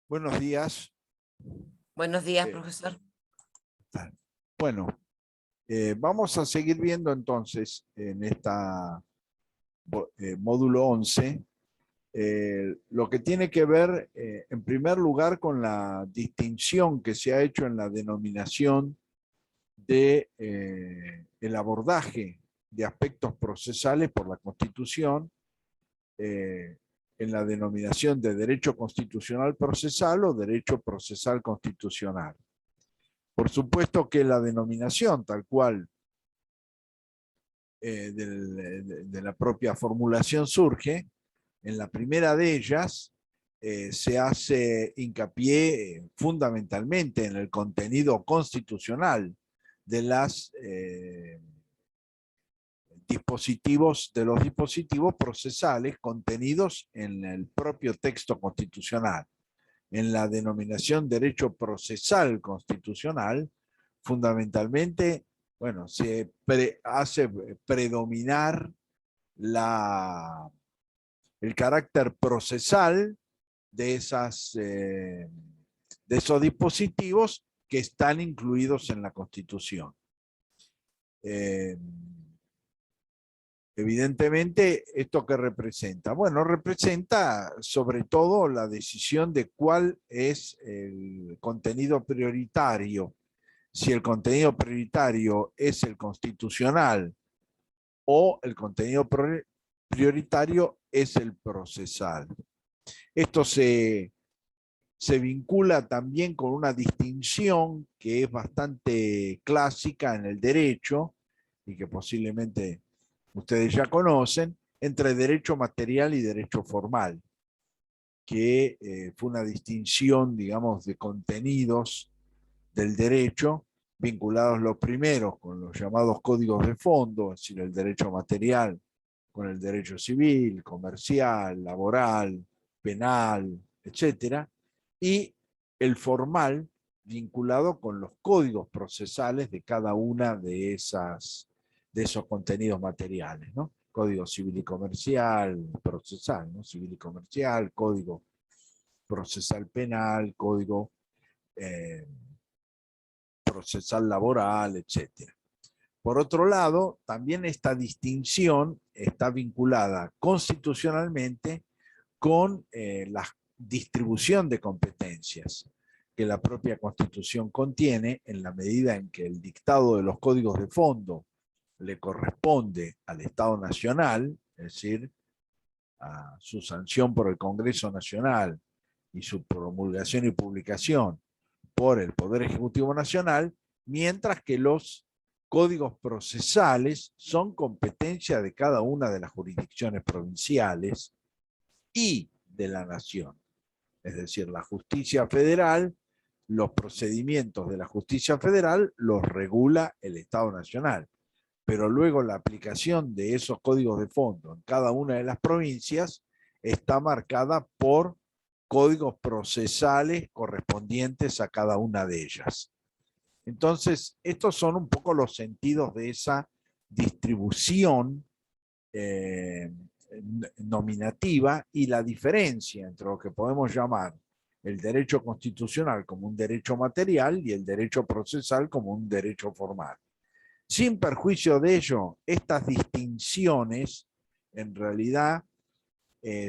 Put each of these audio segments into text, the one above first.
Buenos días. Buenos días, Eh, profesor. bueno, vamos a seguir viendo entonces en esta módulo 11 lo que tiene que ver en primer lugar con la distinción que se ha hecho en la denominación de el abordaje de aspectos procesales por la Constitución, en la denominación de derecho constitucional procesal o derecho procesal constitucional. Por supuesto que la denominación tal cual de la propia formulación surge, en la primera de ellas se hace hincapié fundamentalmente en el contenido constitucional de los dispositivos procesales contenidos en el propio texto constitucional. En la denominación derecho procesal constitucional, fundamentalmente, bueno, se hace predominar el carácter procesal de esos dispositivos que están incluidos en la Constitución. Evidentemente, ¿esto qué representa? Bueno, representa sobre todo la decisión de cuál es el contenido prioritario. Si el contenido prioritario es el constitucional o el contenido prioritario es el procesal. Esto se vincula también con una distinción que es bastante clásica en el derecho y que posiblemente ustedes ya conocen, entre derecho material y derecho formal, que fue una distinción, digamos, de contenidos del derecho, vinculados los primeros con los llamados códigos de fondo, es decir, el derecho material con el derecho civil, comercial, laboral, penal, etcétera, y el formal vinculado con los códigos procesales de cada una de esos contenidos materiales, ¿no? Código civil y comercial, procesal, ¿no? Civil y comercial, código procesal penal, código procesal laboral, etc. Por otro lado, también esta distinción está vinculada constitucionalmente con la distribución de competencias que la propia Constitución contiene, en la medida en que el dictado de los códigos de fondo le corresponde al Estado Nacional, es decir, a su sanción por el Congreso Nacional y su promulgación y publicación por el Poder Ejecutivo Nacional, mientras que los códigos procesales son competencia de cada una de las jurisdicciones provinciales y de la nación. Es decir, la justicia federal, los procedimientos de la justicia federal los regula el Estado Nacional, pero luego la aplicación de esos códigos de fondo en cada una de las provincias está marcada por códigos procesales correspondientes a cada una de ellas. Entonces, estos son un poco los sentidos de esa distribución nominativa y la diferencia entre lo que podemos llamar el derecho constitucional como un derecho material y el derecho procesal como un derecho formal. Sin perjuicio de ello, estas distinciones en realidad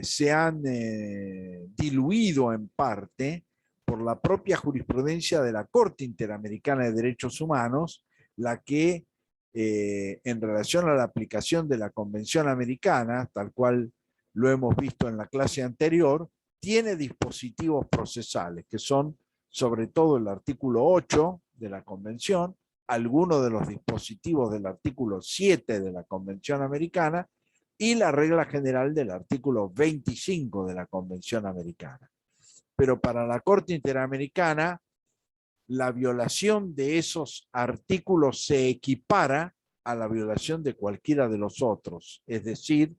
se han diluido en parte por la propia jurisprudencia de la Corte Interamericana de Derechos Humanos, la que en relación a la aplicación de la Convención Americana, tal cual lo hemos visto en la clase anterior, tiene dispositivos procesales, que son sobre todo el artículo 8 de la Convención, algunos de los dispositivos del artículo 7 de la Convención Americana y la regla general del artículo 25 de la Convención Americana. Pero para la Corte Interamericana, la violación de esos artículos se equipara a la violación de cualquiera de los otros, es decir,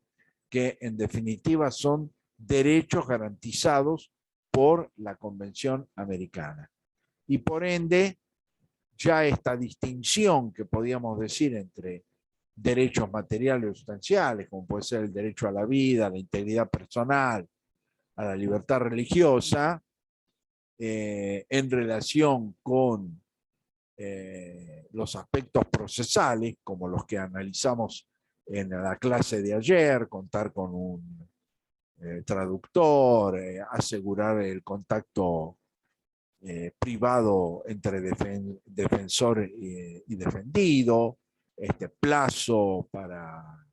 que en definitiva son derechos garantizados por la Convención Americana. Y por ende, ya esta distinción que podíamos decir entre derechos materiales o sustanciales, como puede ser el derecho a la vida, a la integridad personal, a la libertad religiosa, en relación con los aspectos procesales, como los que analizamos en la clase de ayer, contar con un traductor, asegurar el contacto privado entre defensor y defendido, plazo para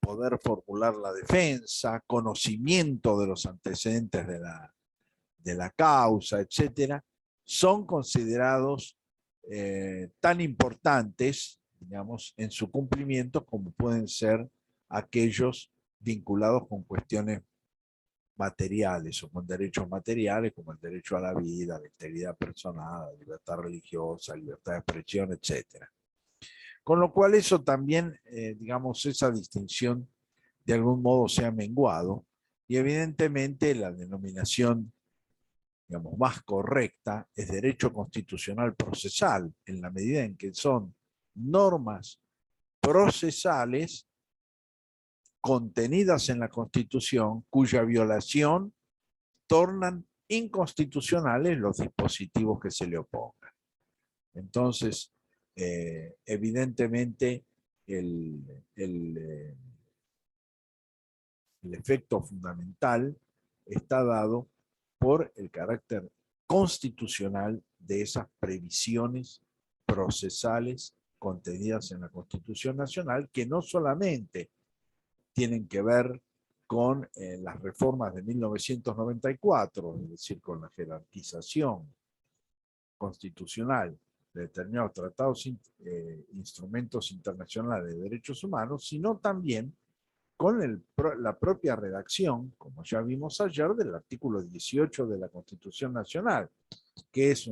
poder formular la defensa, conocimiento de los antecedentes de la causa, etcétera, son considerados tan importantes, digamos, en su cumplimiento como pueden ser aquellos vinculados con cuestiones materiales o con derechos materiales como el derecho a la vida, la integridad personal, la libertad religiosa, libertad de expresión, etcétera. Con lo cual eso también, digamos, esa distinción de algún modo se ha menguado y evidentemente la denominación, digamos, más correcta es derecho constitucional procesal, en la medida en que son normas procesales contenidas en la Constitución cuya violación tornan inconstitucionales los dispositivos que se le opongan. Entonces, evidentemente, el efecto fundamental está dado por el carácter constitucional de esas previsiones procesales contenidas en la Constitución Nacional, que no solamente tienen que ver con las reformas de 1994, es decir, con la jerarquización constitucional de determinados tratados, instrumentos internacionales de derechos humanos, sino también con la propia redacción, como ya vimos ayer, del artículo 18 de la Constitución Nacional, que es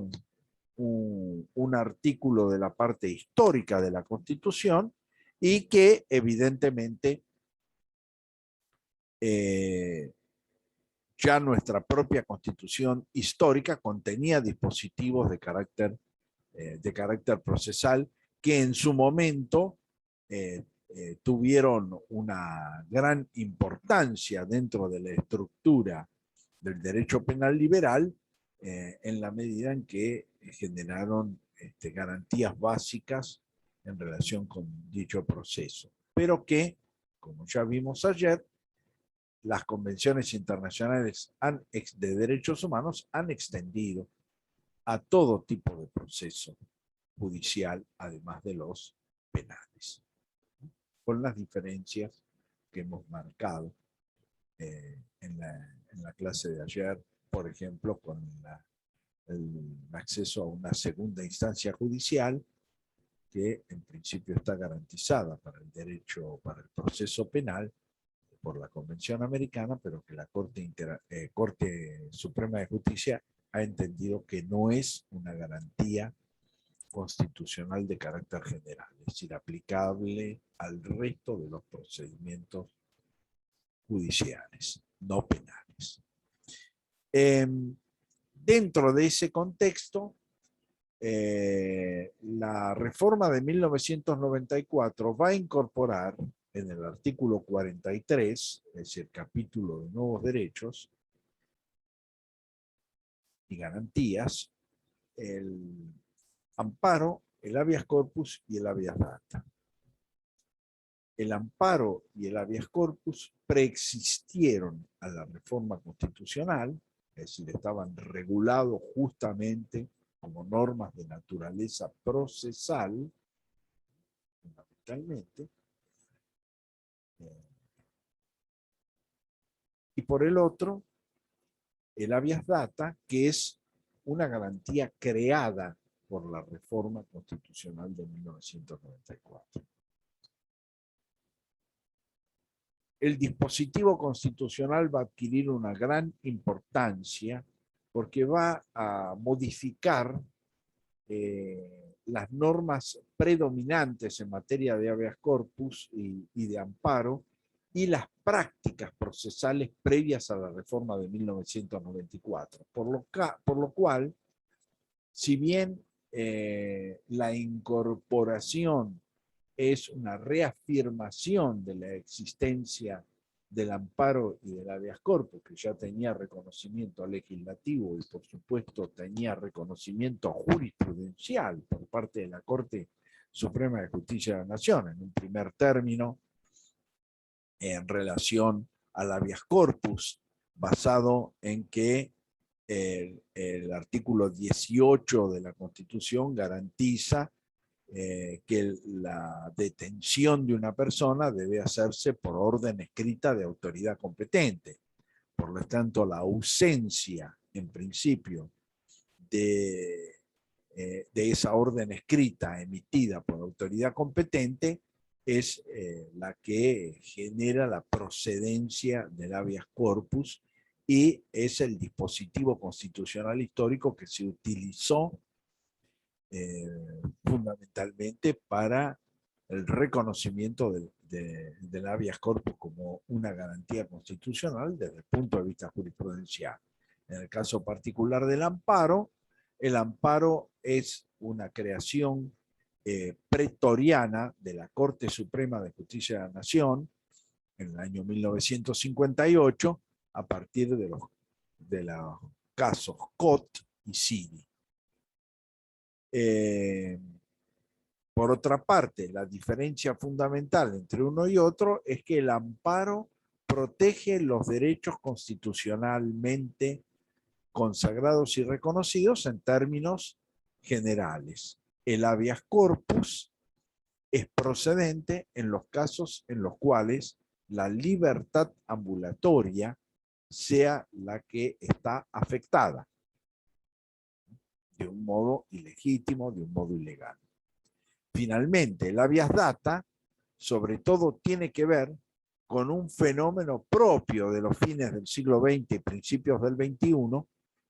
un artículo de la parte histórica de la Constitución y que evidentemente ya nuestra propia Constitución histórica contenía dispositivos de carácter procesal que en su momento tuvieron una gran importancia dentro de la estructura del derecho penal liberal en la medida en que generaron garantías básicas en relación con dicho proceso, pero que, como ya vimos ayer, las convenciones internacionales de derechos humanos han extendido a todo tipo de proceso judicial, además de los penales, con las diferencias que hemos marcado en la clase de ayer, por ejemplo, con el acceso a una segunda instancia judicial que en principio está garantizada para el derecho, para el proceso penal por la Convención Americana, pero que la Corte Suprema de Justicia ha entendido que no es una garantía constitucional de carácter general, es decir, aplicable al resto de los procedimientos judiciales, no penales. Dentro de ese contexto, la reforma de 1994 va a incorporar en el artículo 43, es decir, capítulo de nuevos derechos y garantías, el amparo, el habeas corpus y el habeas data. El amparo y el habeas corpus preexistieron a la reforma constitucional, es decir, estaban regulados justamente como normas de naturaleza procesal, fundamentalmente, y por el otro, el habeas data, que es una garantía creada por la reforma constitucional de 1994. El dispositivo constitucional va a adquirir una gran importancia porque va a modificar las normas predominantes en materia de habeas corpus y de amparo y las prácticas procesales previas a la reforma de 1994. Por lo cual, si bien la incorporación es una reafirmación de la existencia del amparo y del habeas corpus, que ya tenía reconocimiento legislativo y por supuesto tenía reconocimiento jurisprudencial por parte de la Corte Suprema de Justicia de la Nación, en un primer término en relación al habeas corpus, basado en que el artículo 18 de la Constitución garantiza que la detención de una persona debe hacerse por orden escrita de autoridad competente. Por lo tanto, la ausencia, en principio, de esa orden escrita emitida por autoridad competente es la que genera la procedencia del habeas corpus y es el dispositivo constitucional histórico que se utilizó fundamentalmente para el reconocimiento del habeas corpus como una garantía constitucional desde el punto de vista jurisprudencial. En el caso particular del amparo, el amparo es una creación pretoriana de la Corte Suprema de Justicia de la Nación en el año 1958 a partir de los casos Cot y Sini. Por otra parte, la diferencia fundamental entre uno y otro es que el amparo protege los derechos constitucionalmente consagrados y reconocidos en términos generales. El habeas corpus es procedente en los casos en los cuales la libertad ambulatoria sea la que está afectada de un modo ilegítimo, de un modo ilegal. Finalmente, el habeas data, sobre todo, tiene que ver con un fenómeno propio de los fines del siglo XX y principios del XXI,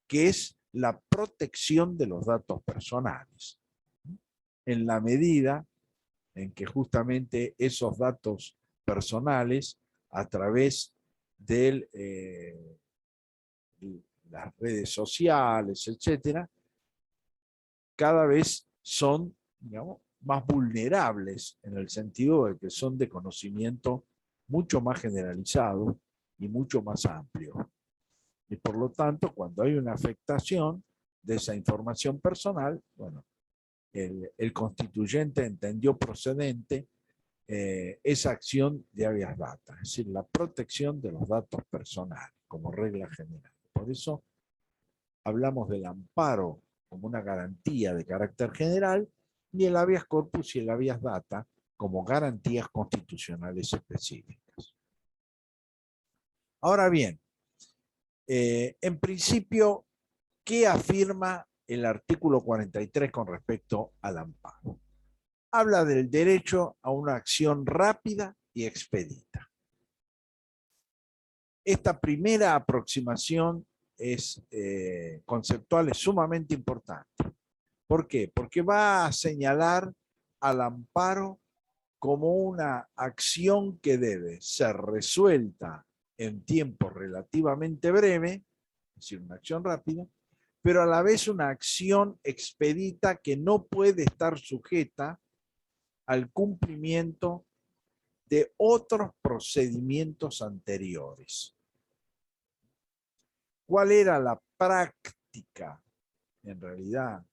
que es la protección de los datos personales. En la medida en que justamente esos datos personales, a través de las redes sociales, etcétera, cada vez son, digamos, más vulnerables en el sentido de que son de conocimiento mucho más generalizado y mucho más amplio. Y por lo tanto, cuando hay una afectación de esa información personal, bueno, el constituyente entendió procedente esa acción de habeas data, es decir, la protección de los datos personales como regla general. Por eso hablamos del amparo como una garantía de carácter general y el habeas corpus y el habeas data como garantías constitucionales específicas. Ahora bien, en principio, ¿qué afirma el artículo 43 con respecto al amparo? Habla del derecho a una acción rápida y expedita. Esta primera aproximación es conceptual, es sumamente importante. ¿Por qué? Porque va a señalar al amparo como una acción que debe ser resuelta en tiempo relativamente breve, es decir, una acción rápida, pero a la vez una acción expedita que no puede estar sujeta al cumplimiento de otros procedimientos anteriores. ¿Cuál era la práctica, en realidad,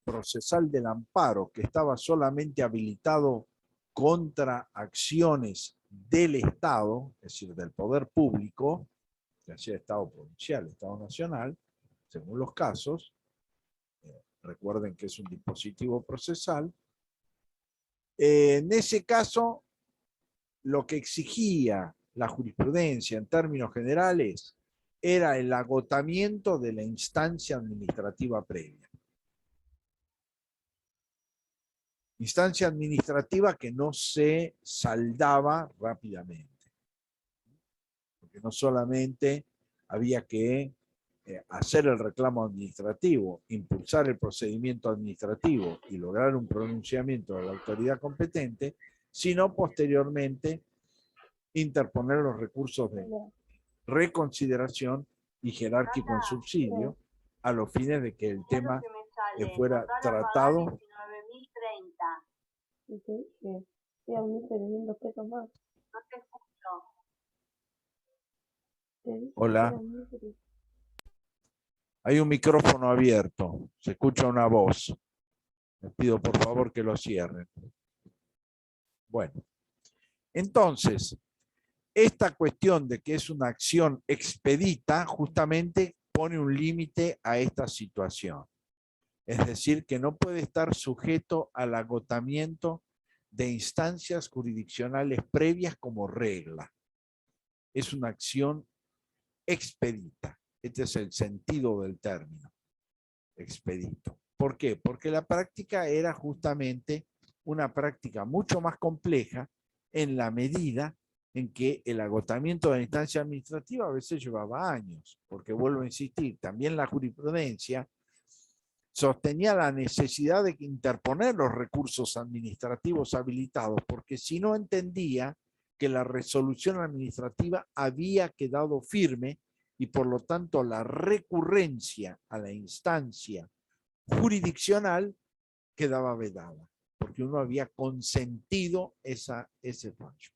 procesal del amparo, que estaba solamente habilitado contra acciones del Estado, es decir, del poder público, ya sea Estado provincial, Estado nacional, según los casos? Recuerden que es un dispositivo procesal. En ese caso, lo que exigía la jurisprudencia en términos generales era el agotamiento de la instancia administrativa previa. Instancia administrativa que no se saldaba rápidamente. Porque no solamente había que hacer el reclamo administrativo, impulsar el procedimiento administrativo y lograr un pronunciamiento de la autoridad competente, sino posteriormente interponer los recursos de reconsideración y jerárquico en subsidio a los fines de que el tema fuera tratado. Sí, a mí 700 pesos más. No te escucho. Hola. Hay un micrófono abierto. Se escucha una voz. Les pido por favor que lo cierren. Bueno, entonces, esta cuestión de que es una acción expedita justamente pone un límite a esta situación. Es decir, que no puede estar sujeto al agotamiento de instancias jurisdiccionales previas como regla. Es una acción expedita. Este es el sentido del término, expedito. ¿Por qué? Porque la práctica era justamente una práctica mucho más compleja en la medida en que el agotamiento de la instancia administrativa a veces llevaba años, porque vuelvo a insistir, también la jurisprudencia sostenía la necesidad de interponer los recursos administrativos habilitados, porque si no entendía que la resolución administrativa había quedado firme y por lo tanto la recurrencia a la instancia jurisdiccional quedaba vedada, porque uno había consentido ese fallo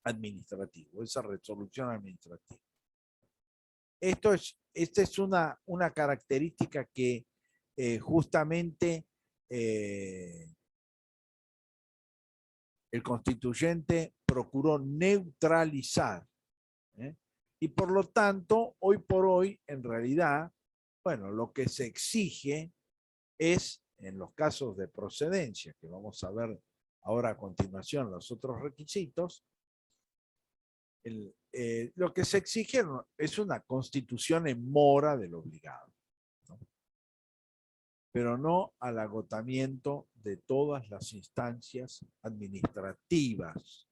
administrativo, esa resolución administrativa. Esta es una característica que justamente el constituyente procuró neutralizar. Y por lo tanto, hoy por hoy, en realidad, bueno, lo que se exige es, en los casos de procedencia, que vamos a ver ahora a continuación los otros requisitos, lo que se exige es una constitución en mora del obligado, ¿no? Pero no al agotamiento de todas las instancias administrativas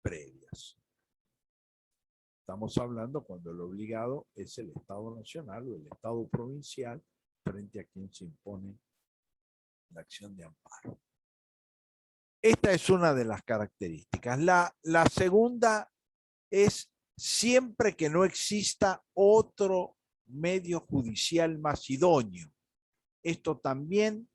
previas. Estamos hablando cuando el obligado es el Estado nacional o el Estado provincial frente a quien se impone la acción de amparo. Esta es una de las características. La segunda es siempre que no exista otro medio judicial más idóneo. Esto también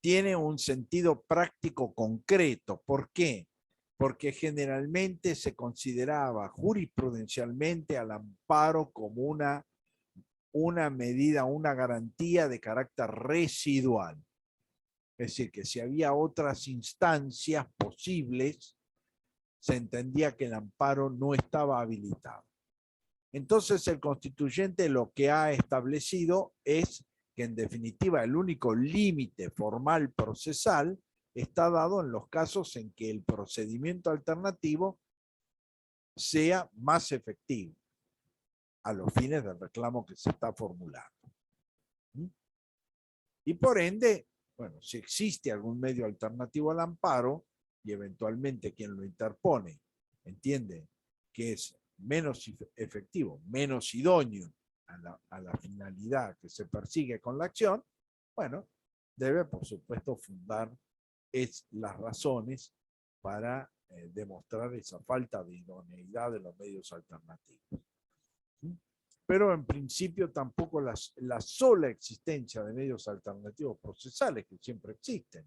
tiene un sentido práctico concreto. ¿Por qué? Porque generalmente se consideraba jurisprudencialmente al amparo como una medida, una garantía de carácter residual. Es decir, que si había otras instancias posibles, se entendía que el amparo no estaba habilitado. Entonces el constituyente lo que ha establecido es que en definitiva el único límite formal procesal está dado en los casos en que el procedimiento alternativo sea más efectivo a los fines del reclamo que se está formulando. Y por ende, bueno, si existe algún medio alternativo al amparo y eventualmente quien lo interpone entiende que es menos efectivo, menos idóneo a la finalidad que se persigue con la acción, bueno, debe por supuesto fundar las razones para demostrar esa falta de idoneidad de los medios alternativos. Pero en principio tampoco la sola existencia de medios alternativos procesales, que siempre existen,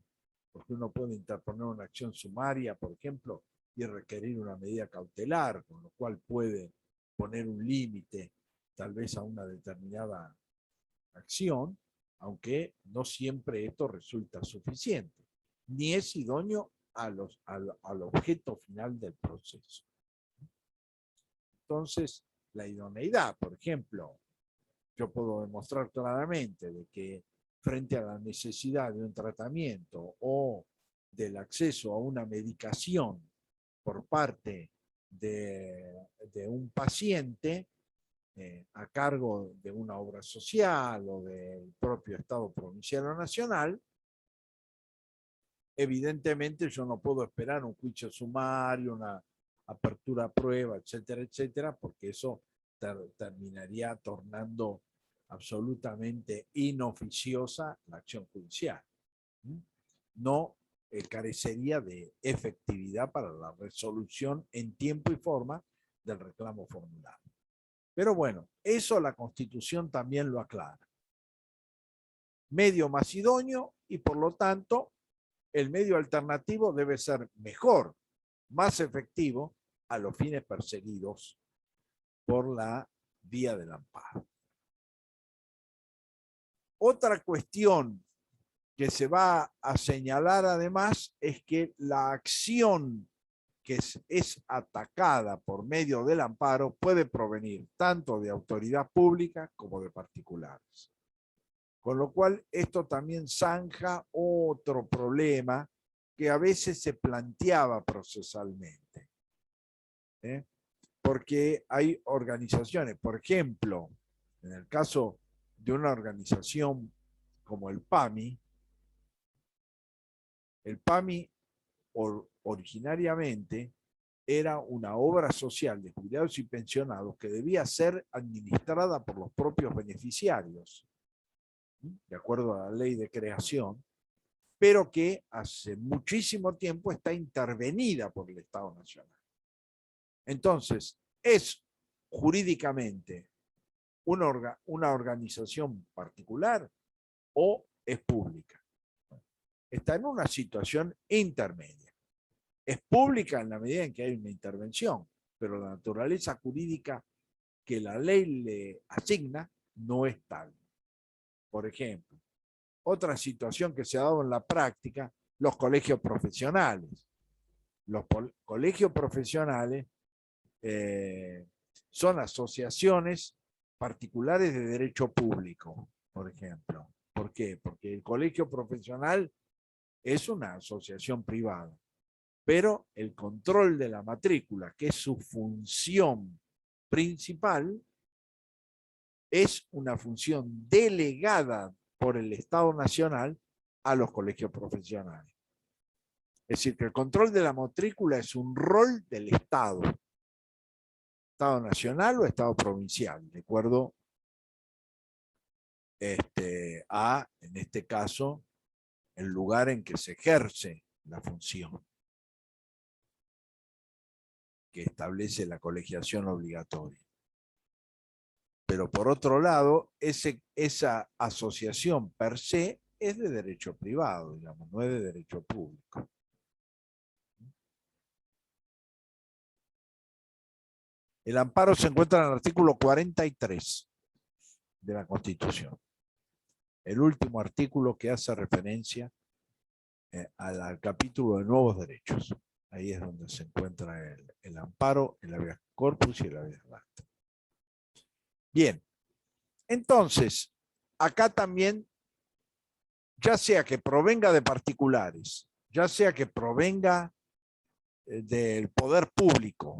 porque uno puede interponer una acción sumaria, por ejemplo, y requerir una medida cautelar, con lo cual puede poner un límite tal vez a una determinada acción, aunque no siempre esto resulta suficiente, ni es idóneo al objeto final del proceso. Entonces, la idoneidad, por ejemplo, yo puedo demostrar claramente de que frente a la necesidad de un tratamiento o del acceso a una medicación por parte de un paciente a cargo de una obra social o del propio Estado provincial o nacional, evidentemente yo no puedo esperar un juicio sumario, una apertura a prueba, etcétera, etcétera, porque eso terminaría tornando absolutamente inoficiosa la acción judicial. No carecería de efectividad para la resolución en tiempo y forma del reclamo formulado. Pero bueno, eso la Constitución también lo aclara. Medio más idóneo y por lo tanto el medio alternativo debe ser mejor, más efectivo a los fines perseguidos por la vía del amparo. Otra cuestión que se va a señalar además es que la acción que es atacada por medio del amparo puede provenir tanto de autoridad pública como de particulares. Con lo cual, esto también zanja otro problema que a veces se planteaba procesalmente. Porque hay organizaciones, por ejemplo, en el caso de una organización como el PAMI originariamente era una obra social de jubilados y pensionados que debía ser administrada por los propios beneficiarios, de acuerdo a la ley de creación, pero que hace muchísimo tiempo está intervenida por el Estado Nacional. Entonces, es jurídicamente una organización particular o es pública. Está en una situación intermedia. Es pública en la medida en que hay una intervención, pero la naturaleza jurídica que la ley le asigna no es tal. Por ejemplo, otra situación que se ha dado en la práctica, los colegios profesionales. Los colegios profesionales son asociaciones particulares de derecho público, por ejemplo. ¿Por qué? Porque el colegio profesional es una asociación privada, pero el control de la matrícula, que es su función principal, es una función delegada por el Estado Nacional a los colegios profesionales. Es decir, que el control de la matrícula es un rol del Estado nacional o Estado provincial, de acuerdo a, en este caso, el lugar en que se ejerce la función que establece la colegiación obligatoria. Pero por otro lado, esa asociación per se es de derecho privado, digamos, no es de derecho público. El amparo se encuentra en el artículo 43 de la Constitución. El último artículo que hace referencia al capítulo de nuevos derechos. Ahí es donde se encuentra el amparo, el habeas corpus y el habeas dacta. Bien, entonces, acá también, ya sea que provenga de particulares, ya sea que provenga del poder público,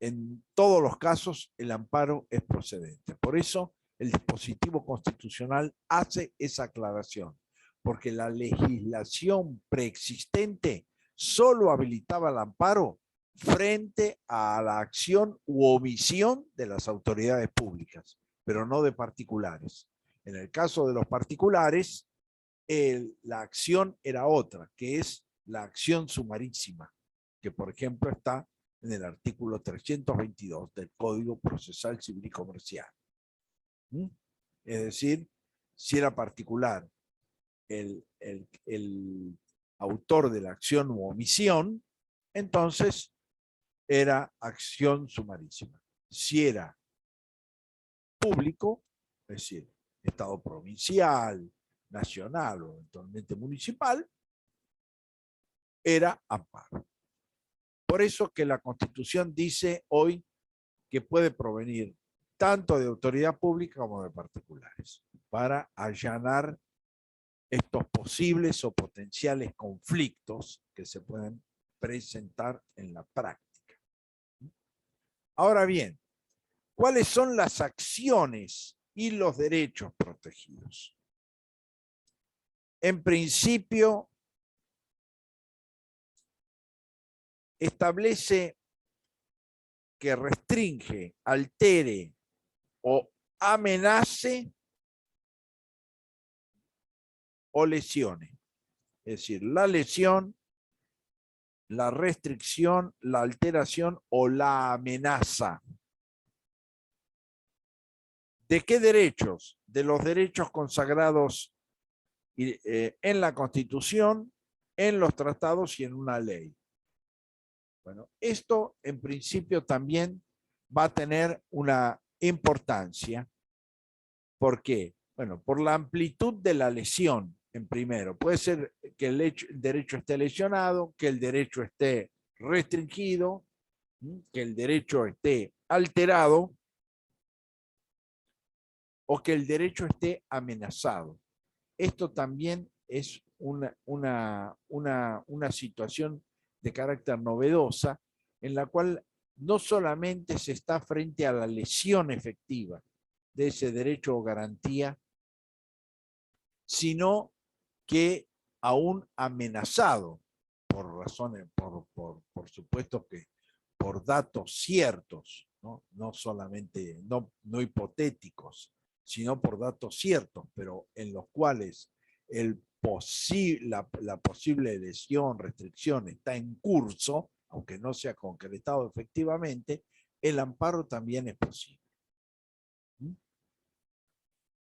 en todos los casos el amparo es procedente. Por eso el dispositivo constitucional hace esa aclaración, porque la legislación preexistente solo habilitaba el amparo frente a la acción u omisión de las autoridades públicas, pero no de particulares. En el caso de los particulares, la acción era otra, que es la acción sumarísima, que por ejemplo está en el artículo 322 del Código Procesal Civil y Comercial. Es decir, si era particular el autor de la acción u omisión, entonces era acción sumarísima. Si era público, es decir, Estado provincial, nacional o eventualmente municipal, era amparo. Por eso que la Constitución dice hoy que puede provenir tanto de autoridad pública como de particulares, para allanar estos posibles o potenciales conflictos que se pueden presentar en la práctica. Ahora bien, ¿cuáles son las acciones y los derechos protegidos? En principio, establece que restringe, altere o amenace o lesione. Es decir, la lesión, la restricción, la alteración o la amenaza. ¿De qué derechos? De los derechos consagrados en la Constitución, en los tratados y en una ley. Bueno, esto en principio también va a tener una importancia. ¿Por qué? Bueno, por la amplitud de la lesión, en primero. Puede ser que el derecho esté lesionado, que el derecho esté restringido, que el derecho esté alterado o que el derecho esté amenazado. Esto también es una situación de carácter novedosa en la cual no solamente se está frente a la lesión efectiva de ese derecho o garantía, sino que aún amenazado por razones, por supuesto que por datos ciertos, no solamente, no hipotéticos, sino por datos ciertos, pero en los cuales la posible lesión, restricción está en curso, aunque no sea concretado efectivamente, el amparo también es posible.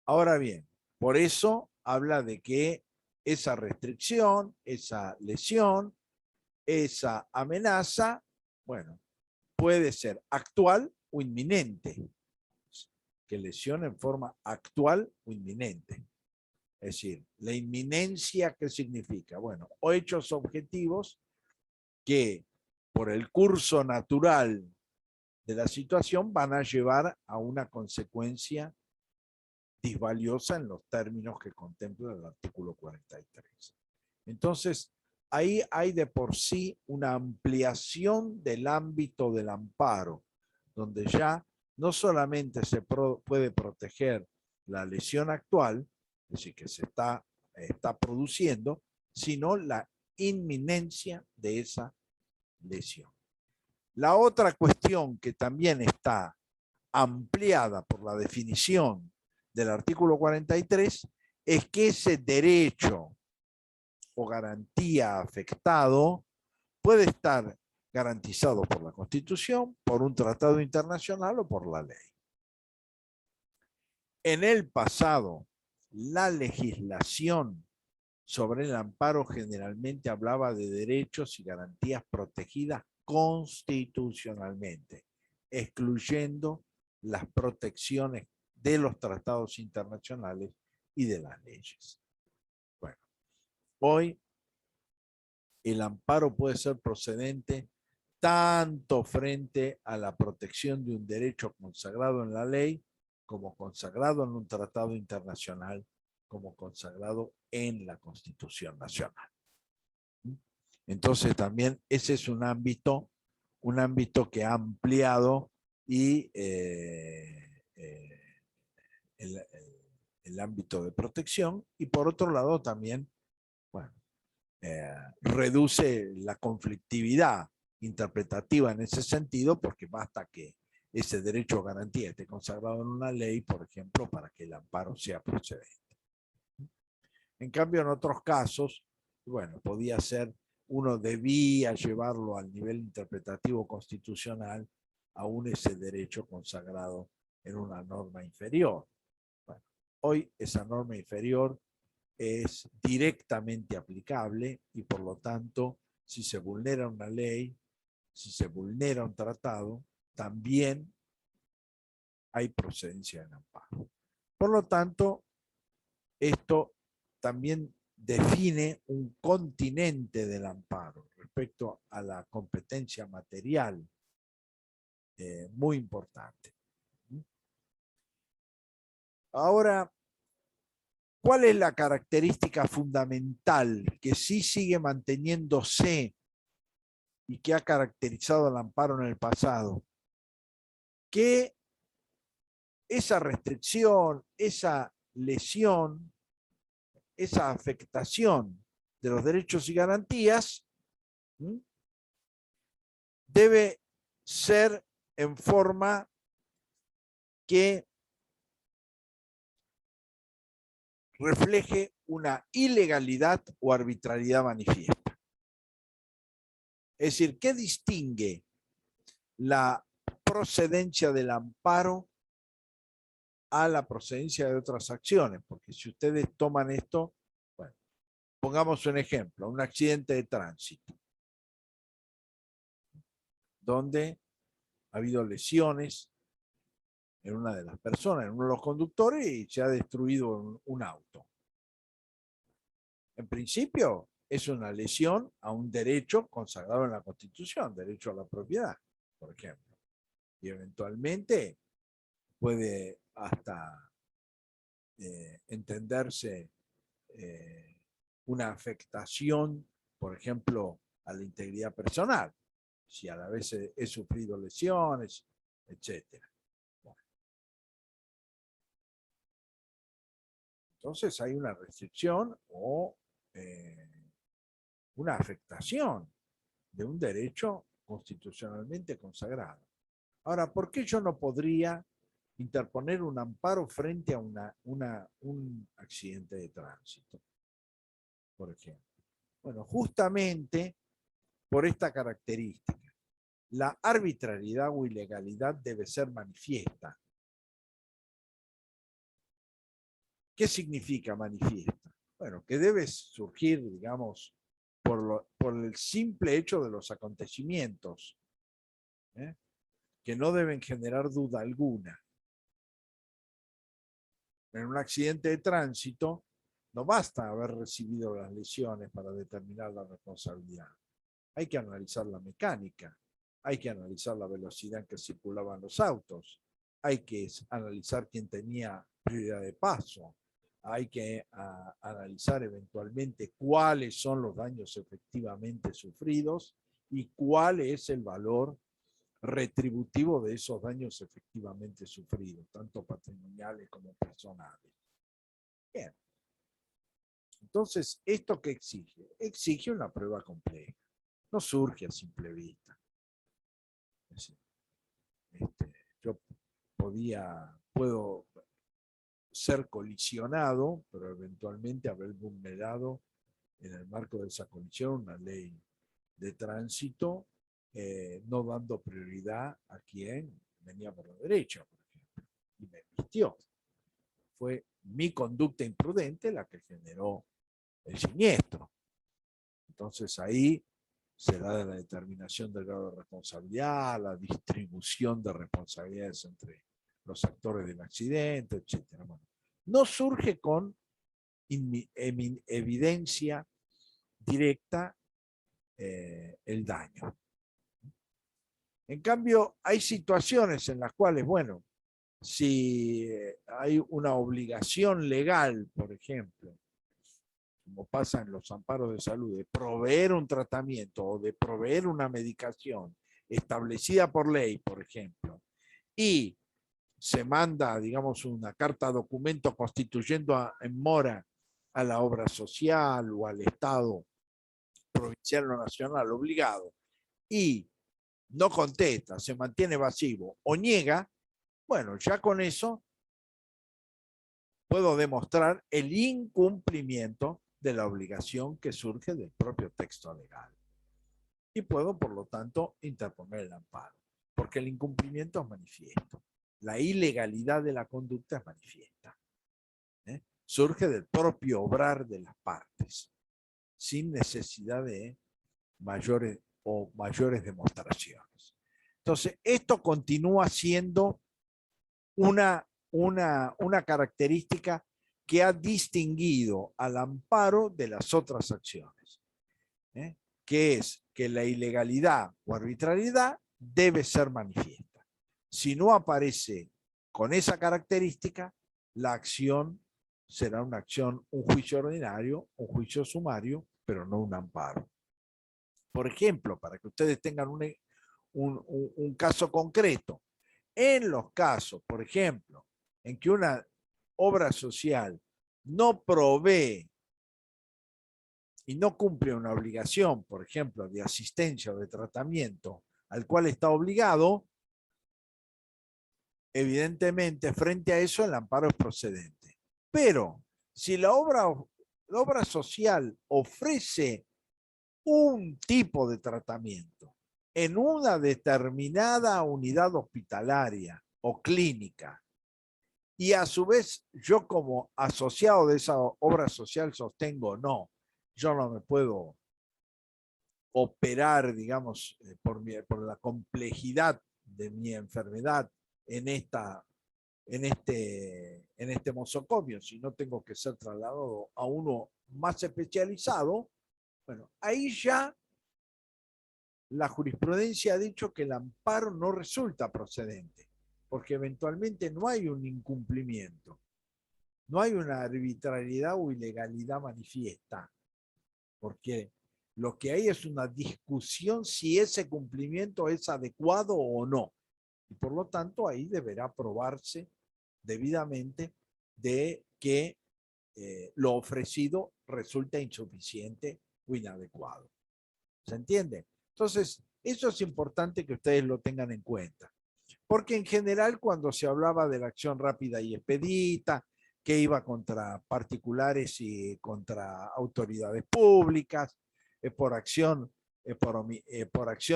Ahora bien, por eso habla de que esa restricción, esa lesión, esa amenaza, bueno, puede ser actual o inminente. Que lesione en forma actual o inminente. Es decir, la inminencia, ¿qué significa? Bueno, o hechos objetivos que por el curso natural de la situación van a llevar a una consecuencia disvaliosa en los términos que contempla el artículo 43. Entonces, ahí hay de por sí una ampliación del ámbito del amparo, donde ya no solamente se puede proteger la lesión actual, es decir, que se está produciendo, sino la inminencia de esa lesión. La otra cuestión que también está ampliada por la definición del artículo 43 es que ese derecho o garantía afectado puede estar garantizado por la Constitución, por un tratado internacional o por la ley. En el pasado, la legislación sobre el amparo generalmente hablaba de derechos y garantías protegidas constitucionalmente, excluyendo las protecciones de los tratados internacionales y de las leyes. Bueno, hoy el amparo puede ser procedente tanto frente a la protección de un derecho consagrado en la ley, como consagrado en un tratado internacional, como consagrado en la Constitución Nacional. Entonces también ese es un ámbito que ha ampliado y el ámbito de protección, y por otro lado también, bueno, reduce la conflictividad interpretativa en ese sentido, porque basta que ese derecho a garantía esté consagrado en una ley, por ejemplo, para que el amparo sea procedente. En cambio, en otros casos, bueno, podía ser, uno debía llevarlo al nivel interpretativo constitucional, aún ese derecho consagrado en una norma inferior. Bueno, hoy esa norma inferior es directamente aplicable y por lo tanto, si se vulnera una ley, si se vulnera un tratado, también hay procedencia en amparo. Por lo tanto, esto también define un continente del amparo respecto a la competencia material, muy importante. Ahora, ¿cuál es la característica fundamental que sí sigue manteniéndose y que ha caracterizado al amparo en el pasado? Que esa restricción, esa lesión, esa afectación de los derechos y garantías debe ser en forma que refleje una ilegalidad o arbitrariedad manifiesta. Es decir, ¿qué distingue la procedencia del amparo a la procedencia de otras acciones? Porque si ustedes toman esto, bueno, pongamos un ejemplo, un accidente de tránsito. donde ha habido lesiones en una de las personas, en uno de los conductores, y se ha destruido un auto. En principio, es una lesión a un derecho consagrado en la Constitución, derecho a la propiedad, por ejemplo. Y eventualmente puede hasta entenderse una afectación, por ejemplo, a la integridad personal, si a la vez he sufrido lesiones, etc. Bueno. Entonces hay una restricción o una afectación de un derecho constitucionalmente consagrado. Ahora, ¿por qué yo no podría interponer un amparo frente a un accidente de tránsito, por ejemplo? Bueno, justamente por esta característica. La arbitrariedad o ilegalidad debe ser manifiesta. ¿Qué significa manifiesta? Bueno, que debe surgir, digamos, por el simple hecho de los acontecimientos, que no deben generar duda alguna. En un accidente de tránsito no basta haber recibido las lesiones para determinar la responsabilidad. Hay que analizar la mecánica, hay que analizar la velocidad en que circulaban los autos, hay que analizar quién tenía prioridad de paso, hay que analizar eventualmente cuáles son los daños efectivamente sufridos y cuál es el valor retributivo de esos daños efectivamente sufridos, tanto patrimoniales como personales. Bien. Entonces, ¿esto qué exige? Exige una prueba compleja. No surge a simple vista. Es decir, yo puedo ser colisionado, pero eventualmente haber vulnerado en el marco de esa colisión una ley de tránsito, no dando prioridad a quien venía por la derecha, por ejemplo, y me vistió. Fue mi conducta imprudente la que generó el siniestro. Entonces ahí se da la determinación del grado de responsabilidad, la distribución de responsabilidades entre los actores del accidente, etc. Bueno, no surge con evidencia directa el daño. En cambio, hay situaciones en las cuales, bueno, si hay una obligación legal, por ejemplo, como pasa en los amparos de salud, de proveer un tratamiento o de proveer una medicación establecida por ley, por ejemplo, y se manda, digamos, una carta documento constituyendo en mora a la obra social o al Estado provincial o nacional obligado, y no contesta, se mantiene evasivo o niega, bueno, ya con eso puedo demostrar el incumplimiento de la obligación que surge del propio texto legal. Y puedo, por lo tanto, interponer el amparo, porque el incumplimiento es manifiesto. La ilegalidad de la conducta es manifiesta. Surge del propio obrar de las partes, sin necesidad de mayores demostraciones. Entonces, esto continúa siendo una característica que ha distinguido al amparo de las otras acciones, que es que la ilegalidad o arbitrariedad debe ser manifiesta. Si no aparece con esa característica, la acción será una acción, un juicio ordinario, un juicio sumario, pero no un amparo. Por ejemplo, para que ustedes tengan un caso concreto, en los casos, por ejemplo, en que una obra social no provee y no cumple una obligación, por ejemplo, de asistencia o de tratamiento al cual está obligado, evidentemente, frente a eso el amparo es procedente. Pero si la obra social ofrece un tipo de tratamiento en una determinada unidad hospitalaria o clínica, y a su vez yo como asociado de esa obra social sostengo, no, yo no me puedo operar, digamos, por la complejidad de mi enfermedad en este mosocomio, si no tengo que ser trasladado a uno más especializado, bueno, ahí ya la jurisprudencia ha dicho que el amparo no resulta procedente, porque eventualmente no hay un incumplimiento, no hay una arbitrariedad o ilegalidad manifiesta, porque lo que hay es una discusión si ese cumplimiento es adecuado o no. Y por lo tanto, ahí deberá probarse debidamente de que lo ofrecido resulta insuficiente o inadecuado. ¿Se entiende? Entonces, eso es importante que ustedes lo tengan en cuenta. Porque en general, cuando se hablaba de la acción rápida y expedita, que iba contra particulares y contra autoridades públicas, por acción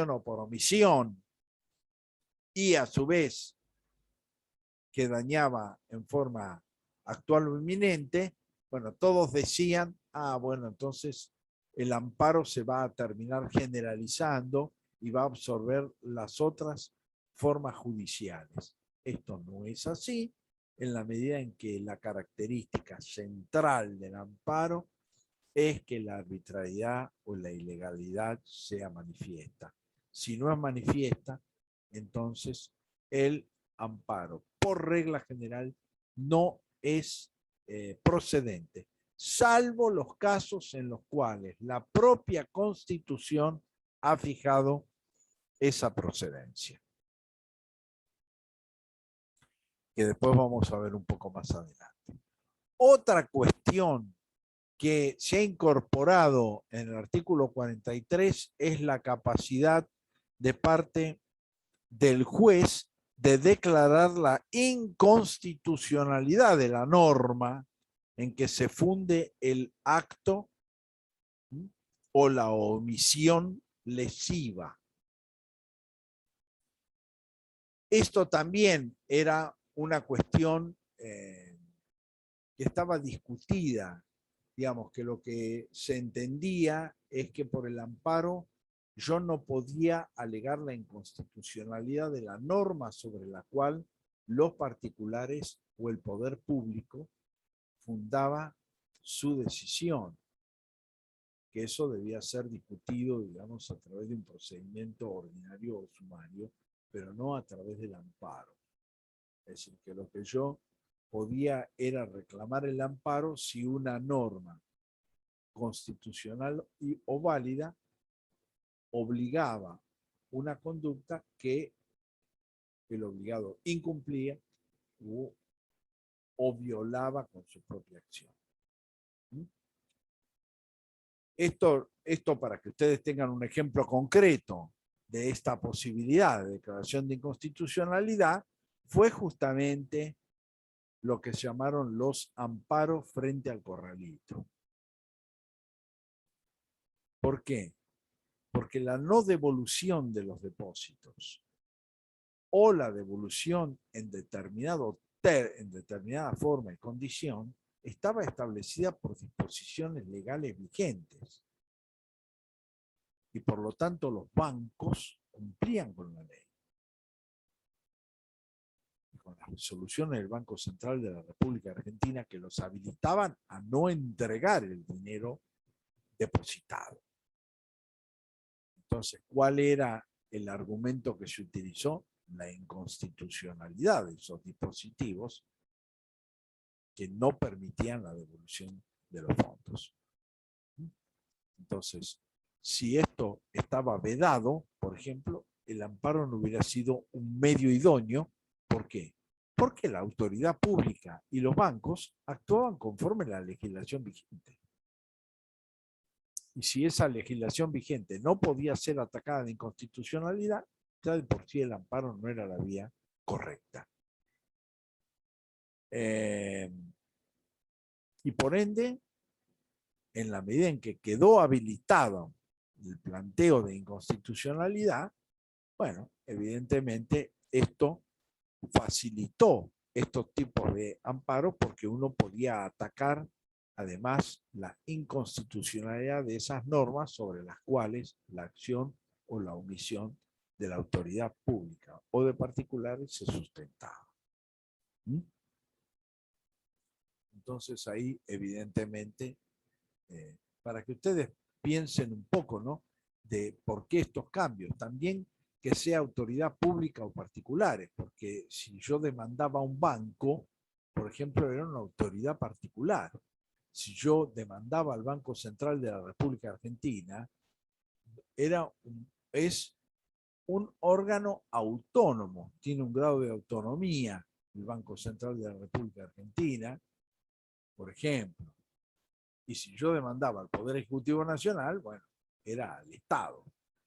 o por omisión, y a su vez que dañaba en forma actual o inminente, bueno, todos decían, bueno, entonces el amparo se va a terminar generalizando y va a absorber las otras formas judiciales. Esto no es así en la medida en que la característica central del amparo es que la arbitrariedad o la ilegalidad sea manifiesta. Si no es manifiesta, entonces el amparo, por regla general, no es procedente, salvo los casos en los cuales la propia Constitución ha fijado esa procedencia, que después vamos a ver un poco más adelante. Otra cuestión que se ha incorporado en el artículo 43 es la capacidad de parte del juez de declarar la inconstitucionalidad de la norma en que se funde el acto o la omisión lesiva. Esto también era una cuestión que estaba discutida, digamos que lo que se entendía es que por el amparo yo no podía alegar la inconstitucionalidad de la norma sobre la cual los particulares o el poder público fundaba su decisión, que eso debía ser discutido, digamos, a través de un procedimiento ordinario o sumario, pero no a través del amparo. Es decir, que lo que yo podía era reclamar el amparo si una norma constitucional o válida obligaba una conducta que el obligado incumplía o violaba con su propia acción. Esto para que ustedes tengan un ejemplo concreto de esta posibilidad de declaración de inconstitucionalidad, fue justamente lo que se llamaron los amparos frente al corralito. ¿Por qué? Porque la no devolución de los depósitos o la devolución en determinada forma y condición estaba establecida por disposiciones legales vigentes. Y por lo tanto los bancos cumplían con la ley. Y con las resoluciones del Banco Central de la República Argentina que los habilitaban a no entregar el dinero depositado. Entonces, ¿cuál era el argumento que se utilizó? La inconstitucionalidad de esos dispositivos que no permitían la devolución de los fondos. Entonces, si esto estaba vedado, por ejemplo, el amparo no hubiera sido un medio idóneo. ¿Por qué? Porque la autoridad pública y los bancos actuaban conforme a la legislación vigente. Y si esa legislación vigente no podía ser atacada de inconstitucionalidad, ya de por sí el amparo no era la vía correcta. Y por ende, en la medida en que quedó habilitado el planteo de inconstitucionalidad, bueno, evidentemente esto facilitó estos tipos de amparos porque uno podía atacar además la inconstitucionalidad de esas normas sobre las cuales la acción o la omisión de la autoridad pública o de particulares se sustentaba. ¿Mm? Entonces ahí, evidentemente, para que ustedes piensen un poco, ¿no?, de por qué estos cambios. También que sea autoridad pública o particulares, porque si yo demandaba a un banco, por ejemplo, era una autoridad particular. Si yo demandaba al Banco Central de la República Argentina, es un órgano autónomo, tiene un grado de autonomía el Banco Central de la República Argentina, por ejemplo. Y si yo demandaba al Poder Ejecutivo Nacional, bueno, era al Estado.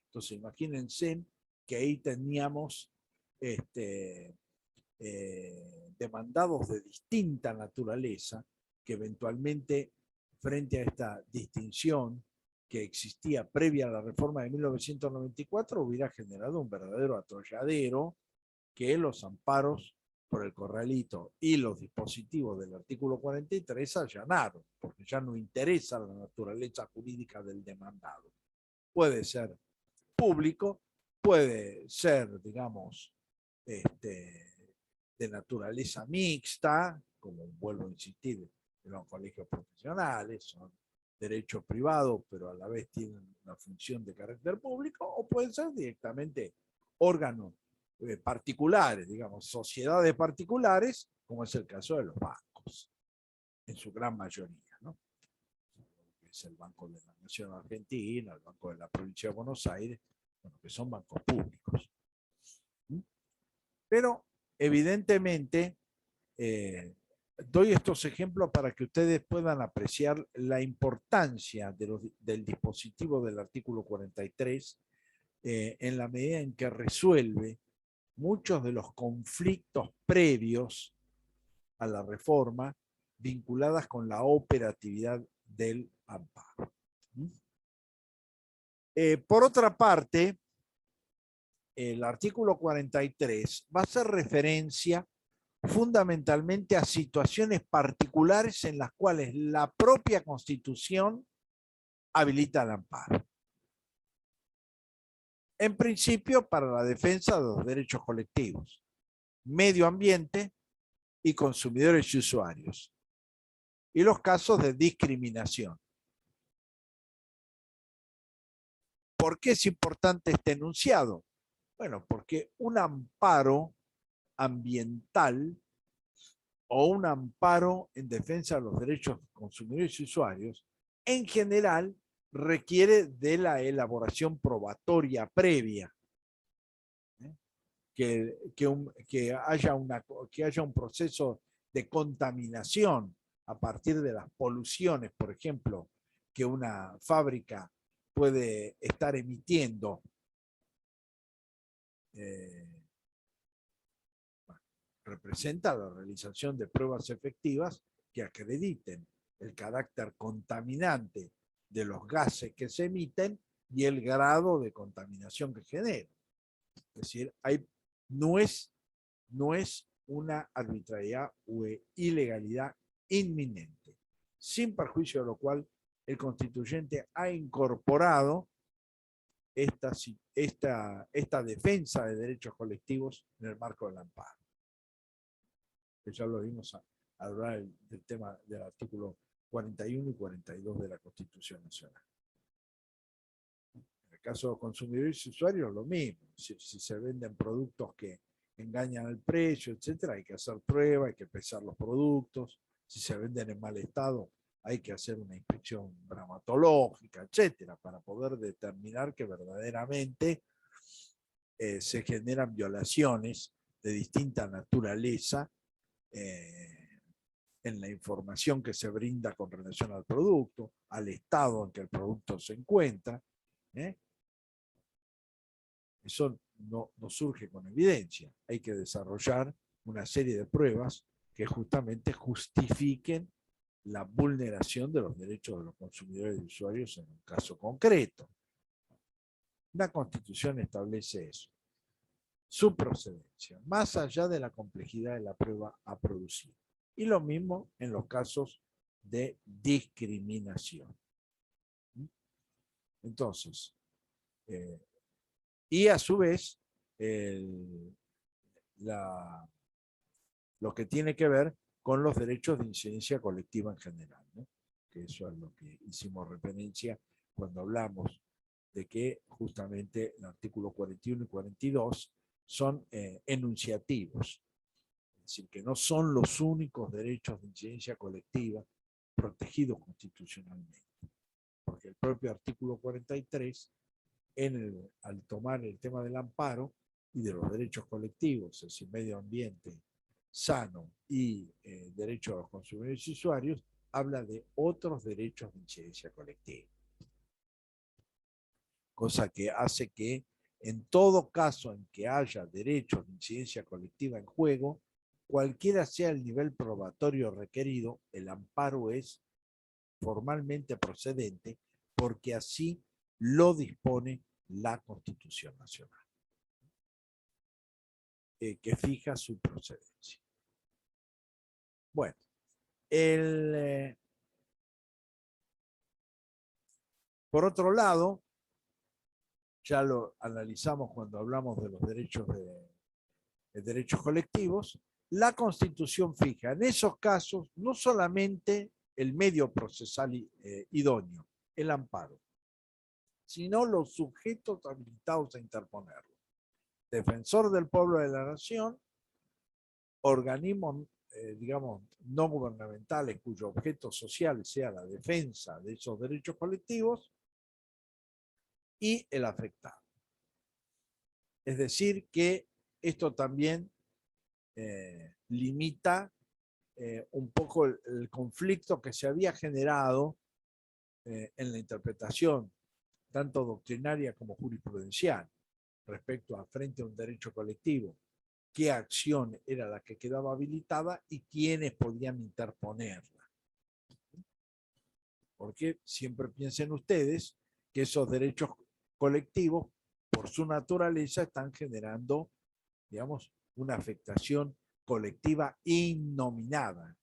Entonces, imagínense que ahí teníamos demandados de distinta naturaleza, que eventualmente, frente a esta distinción que existía previa a la reforma de 1994, hubiera generado un verdadero atolladero que los amparos por el corralito y los dispositivos del artículo 43 allanaron, porque ya no interesa la naturaleza jurídica del demandado. Puede ser público, puede ser, digamos, de naturaleza mixta, como vuelvo a insistir, en los colegios profesionales, son derechos privados, pero a la vez tienen una función de carácter público, o pueden ser directamente órganos particulares, digamos, sociedades particulares, como es el caso de los bancos, en su gran mayoría, ¿no? Es el Banco de la Nación Argentina, el Banco de la Provincia de Buenos Aires, bueno, que son bancos públicos. Pero, evidentemente, doy estos ejemplos para que ustedes puedan apreciar la importancia del dispositivo del artículo 43 en la medida en que resuelve muchos de los conflictos previos a la reforma vinculadas con la operatividad del amparo. Por otra parte, el artículo 43 va a hacer referencia fundamentalmente a situaciones particulares en las cuales la propia Constitución habilita el amparo. En principio, para la defensa de los derechos colectivos, medio ambiente y consumidores y usuarios, y los casos de discriminación. ¿Por qué es importante este enunciado? Bueno, porque un amparo ambiental o un amparo en defensa de los derechos de consumidores y usuarios, en general requiere de la elaboración probatoria previa. Que haya un proceso de contaminación a partir de las poluciones, por ejemplo, que una fábrica puede estar emitiendo. Representa la realización de pruebas efectivas que acrediten el carácter contaminante de los gases que se emiten y el grado de contaminación que generan. Es decir, no es una arbitrariedad o ilegalidad inminente, sin perjuicio de lo cual el constituyente ha incorporado esta defensa de derechos colectivos en el marco del amparo. Que ya lo vimos a hablar del tema del artículo 41 y 42 de la Constitución Nacional. En el caso de consumidores y usuarios, lo mismo. Si se venden productos que engañan el precio, etcétera, hay que hacer pruebas, hay que pesar los productos. Si se venden en mal estado, hay que hacer una inspección bromatológica, etcétera, para poder determinar que verdaderamente se generan violaciones de distinta naturaleza en la información que se brinda con relación al producto, al estado en que el producto se encuentra. Eso no surge con evidencia. Hay que desarrollar una serie de pruebas que justamente justifiquen la vulneración de los derechos de los consumidores y usuarios en un caso concreto. La Constitución establece eso. Su procedencia, más allá de la complejidad de la prueba a producir. Y lo mismo en los casos de discriminación. Entonces, y a su vez, lo que tiene que ver con los derechos de incidencia colectiva en general, ¿no? Que eso es lo que hicimos referencia cuando hablamos de que justamente el artículo 41 y 42 son enunciativos, es decir, que no son los únicos derechos de incidencia colectiva protegidos constitucionalmente, porque el propio artículo 43, al tomar el tema del amparo y de los derechos colectivos, es decir, medio ambiente sano y derecho a los consumidores y usuarios, habla de otros derechos de incidencia colectiva. Cosa que hace que en todo caso en que haya derechos de incidencia colectiva en juego, cualquiera sea el nivel probatorio requerido, el amparo es formalmente procedente porque así lo dispone la Constitución Nacional, que fija su procedencia. Bueno, por otro lado, ya lo analizamos cuando hablamos de los derechos colectivos, la Constitución fija en esos casos no solamente el medio procesal idóneo, el amparo, sino los sujetos habilitados a interponerlo. Defensor del pueblo de la nación, organismos, digamos, no gubernamentales cuyo objeto social sea la defensa de esos derechos colectivos, y el afectado. Es decir, que esto también limita un poco el conflicto que se había generado en la interpretación, tanto doctrinaria como jurisprudencial, respecto a frente a un derecho colectivo, qué acción era la que quedaba habilitada y quiénes podían interponerla. Porque siempre piensen ustedes que esos derechos colectivos, por su naturaleza, están generando, digamos, una afectación colectiva innominada,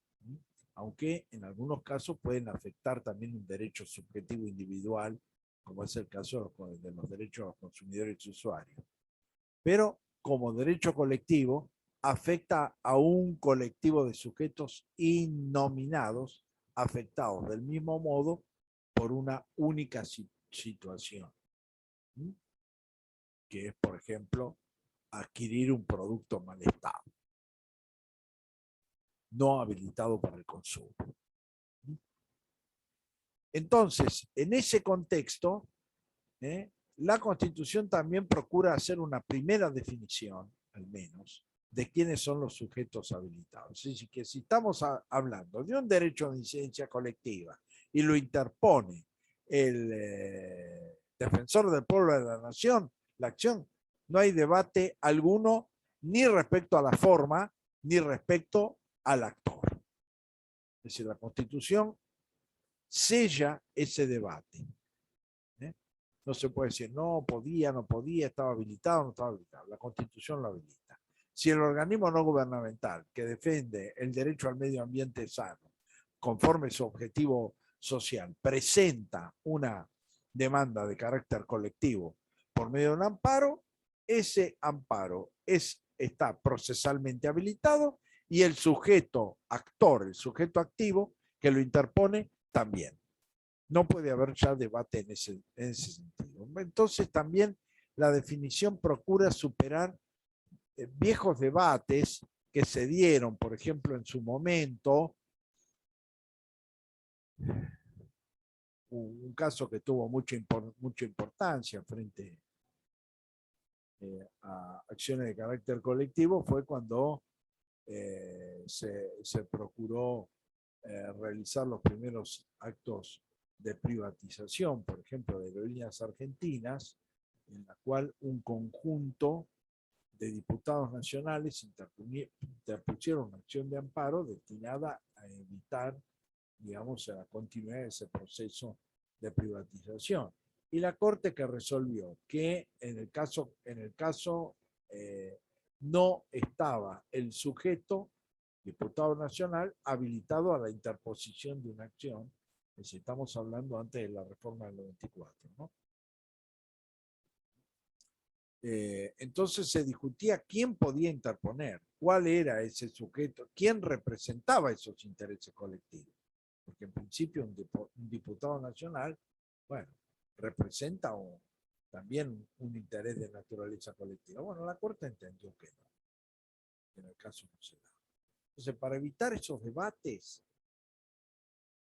aunque en algunos casos pueden afectar también un derecho subjetivo individual, como es el caso de los derechos de los consumidores y usuarios. Pero como derecho colectivo, afecta a un colectivo de sujetos innominados, afectados del mismo modo por una única situación, que es, por ejemplo, adquirir un producto en mal estado, no habilitado para el consumo. Entonces, en ese contexto, la Constitución también procura hacer una primera definición, al menos, de quiénes son los sujetos habilitados. Es decir, que si estamos hablando de un derecho de incidencia colectiva y lo interpone el defensor del pueblo de la nación, la acción, no hay debate alguno ni respecto a la forma ni respecto al actor. Es decir, la Constitución sella ese debate. No se puede decir, no podía, estaba habilitado, no estaba habilitado. La Constitución lo habilita. Si el organismo no gubernamental que defiende el derecho al medio ambiente sano, conforme su objetivo social, presenta una demanda de carácter colectivo por medio de un amparo, ese amparo está procesalmente habilitado y el sujeto actor, el sujeto activo que lo interpone también. No puede haber ya debate en ese sentido. Entonces también la definición procura superar viejos debates que se dieron, por ejemplo, en su momento, un caso que tuvo mucha importancia frente a acciones de carácter colectivo fue cuando se procuró realizar los primeros actos de privatización, por ejemplo, de aerolíneas argentinas, en la cual un conjunto de diputados nacionales interpusieron una acción de amparo destinada a evitar, digamos, la continuidad de ese proceso de privatización. Y la Corte que resolvió que en el caso no estaba el sujeto diputado nacional habilitado a la interposición de una acción. Es decir, estamos hablando antes de la reforma del 94, ¿no? Entonces se discutía quién podía interponer, cuál era ese sujeto, quién representaba esos intereses colectivos. Porque en principio un diputado nacional, bueno, representa también un interés de naturaleza colectiva. Bueno, la Corte entendió que no, que en el caso no se da. Entonces, para evitar esos debates,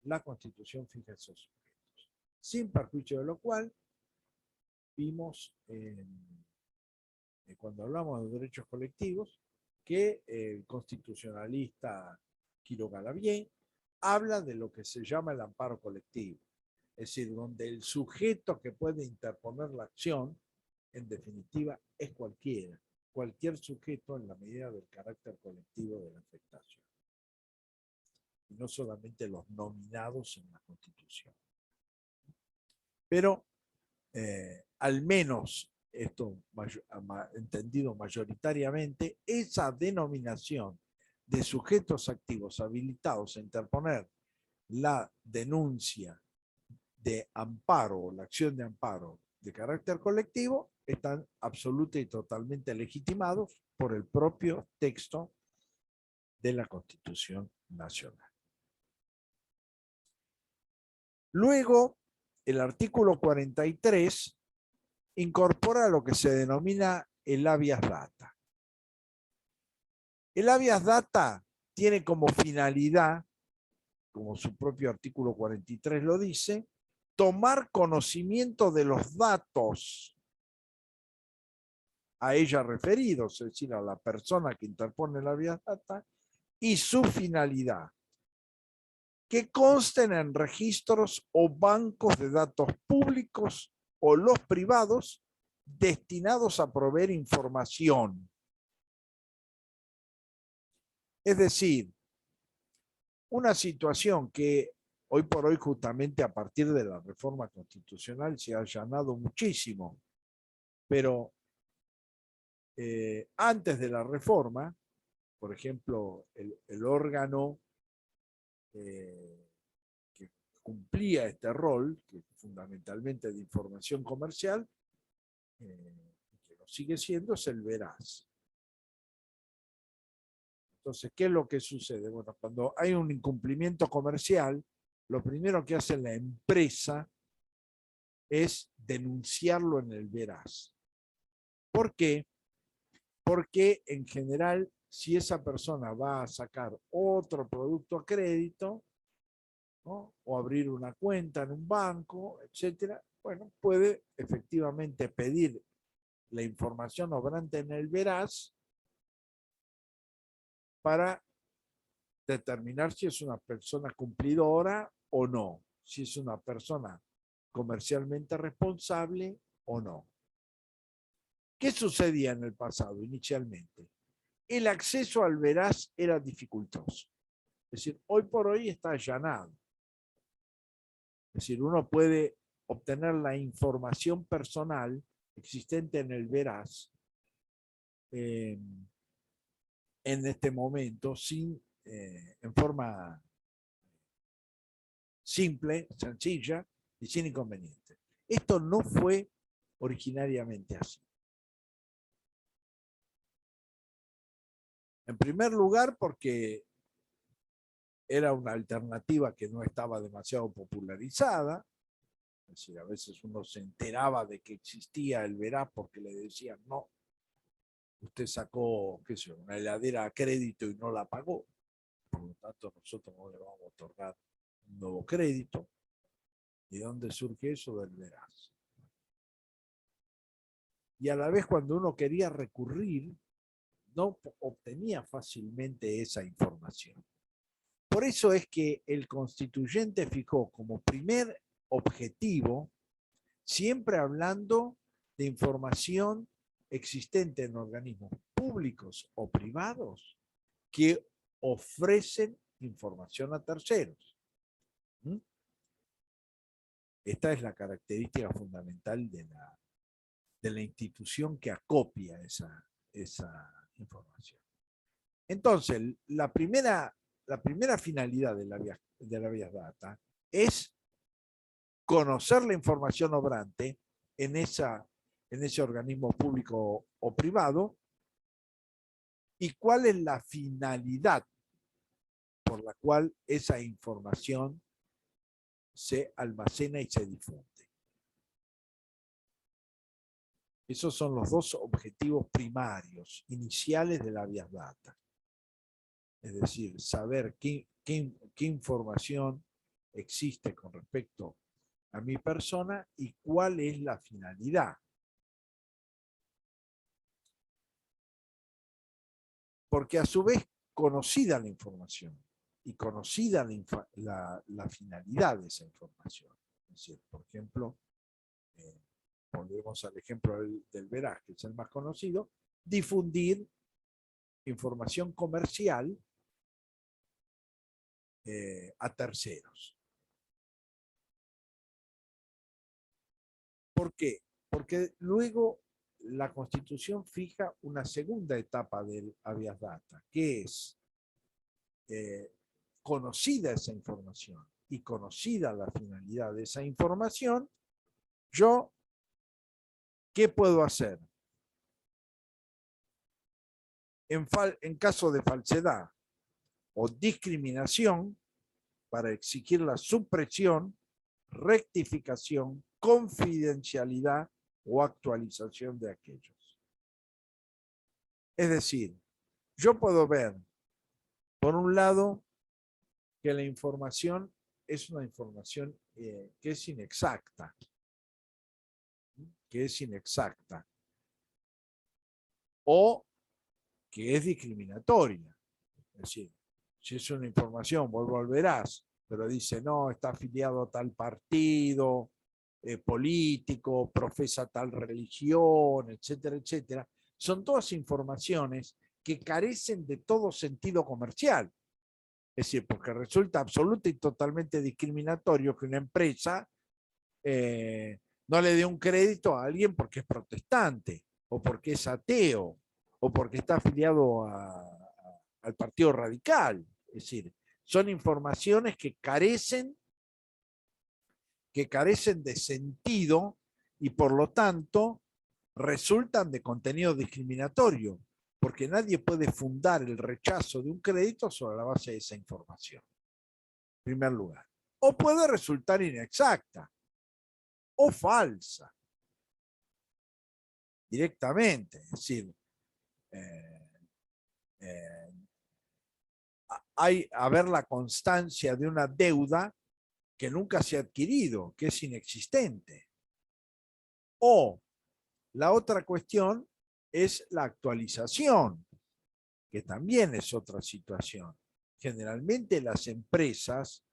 la Constitución fija esos sujetos. Sin perjuicio de lo cual, vimos cuando hablamos de derechos colectivos que el constitucionalista Quiroga Lavie habla de lo que se llama el amparo colectivo. Es decir, donde el sujeto que puede interponer la acción, en definitiva, es cualquier sujeto en la medida del carácter colectivo de la afectación. Y no solamente los nominados en la Constitución. Pero, al menos, esto entendido mayoritariamente, esa denominación de sujetos activos habilitados a interponer la denuncia de amparo, la acción de amparo de carácter colectivo, están absoluta y totalmente legitimados por el propio texto de la Constitución Nacional. Luego, el artículo 43 incorpora lo que se denomina el habeas data. El habeas data tiene como finalidad, como su propio artículo 43 lo dice, tomar conocimiento de los datos a ella referidos, es decir, a la persona que interpone el habeas data, y su finalidad, que consten en registros o bancos de datos públicos o los privados destinados a proveer información. Es decir, una situación que hoy por hoy, justamente a partir de la reforma constitucional, se ha allanado muchísimo, pero antes de la reforma, por ejemplo, el órgano que cumplía este rol, que fundamentalmente de información comercial, que lo sigue siendo, es el Veraz. Entonces, ¿qué es lo que sucede? Bueno, cuando hay un incumplimiento comercial, lo primero que hace la empresa es denunciarlo en el Veraz. ¿Por qué? Porque en general, si esa persona va a sacar otro producto a crédito, ¿no?, o abrir una cuenta en un banco, etcétera, bueno, puede efectivamente pedir la información obrante en el Veraz para determinar si es una persona cumplidora o no, si es una persona comercialmente responsable o no. ¿Qué sucedía en el pasado inicialmente? El acceso al Veraz era dificultoso. Es decir, hoy por hoy está allanado. Es decir, uno puede obtener la información personal existente en el Veraz en este momento en forma simple, sencilla y sin inconveniente. Esto no fue originariamente así. En primer lugar, porque era una alternativa que no estaba demasiado popularizada. Es decir, a veces uno se enteraba de que existía el Veraz porque le decían, no, usted sacó, qué sé yo, una heladera a crédito y no la pagó, por lo tanto nosotros no le vamos a otorgar un nuevo crédito. ¿Y dónde surge eso del Veraz? Y a la vez, cuando uno quería recurrir, no obtenía fácilmente esa información. Por eso es que el constituyente fijó como primer objetivo, siempre hablando de información existente en organismos públicos o privados que ofrecen información a terceros. Esta es la característica fundamental de la institución que acopia esa información. Entonces, la primera finalidad de la Habeas Data es conocer la información obrante en ese organismo público o privado y cuál es la finalidad por la cual esa información se almacena y se difunde. Esos son los dos objetivos primarios, iniciales de la Habeas Data. Es decir, saber qué información existe con respecto a mi persona y cuál es la finalidad. Porque a su vez, conocida la información y conocida la finalidad de esa información. Es decir, por ejemplo, volvemos al ejemplo del Veraz, que es el más conocido, difundir información comercial a terceros. ¿Por qué? Porque luego la Constitución fija una segunda etapa del Habeas Data, que es conocida esa información y conocida la finalidad de esa información, yo, ¿qué puedo hacer? En caso de falsedad o discriminación, para exigir la supresión, rectificación, confidencialidad o actualización de aquellos. Es decir, yo puedo ver, por un lado, que la información es una información que es inexacta, o que es discriminatoria. Es decir, si es una información, vuelvo al Veraz, pero dice, no, está afiliado a tal partido político, profesa tal religión, etcétera, etcétera, son todas informaciones que carecen de todo sentido comercial. Es decir, porque resulta absoluta y totalmente discriminatorio que una empresa no le dé un crédito a alguien porque es protestante, o porque es ateo, o porque está afiliado al Partido Radical. Es decir, son informaciones que carecen de sentido y por lo tanto resultan de contenido discriminatorio, porque nadie puede fundar el rechazo de un crédito sobre la base de esa información, en primer lugar. O puede resultar inexacta o falsa directamente, es decir, hay haber la constancia de una deuda que nunca se ha adquirido, que es inexistente. O la otra cuestión es la actualización, que también es otra situación. Generalmente las empresas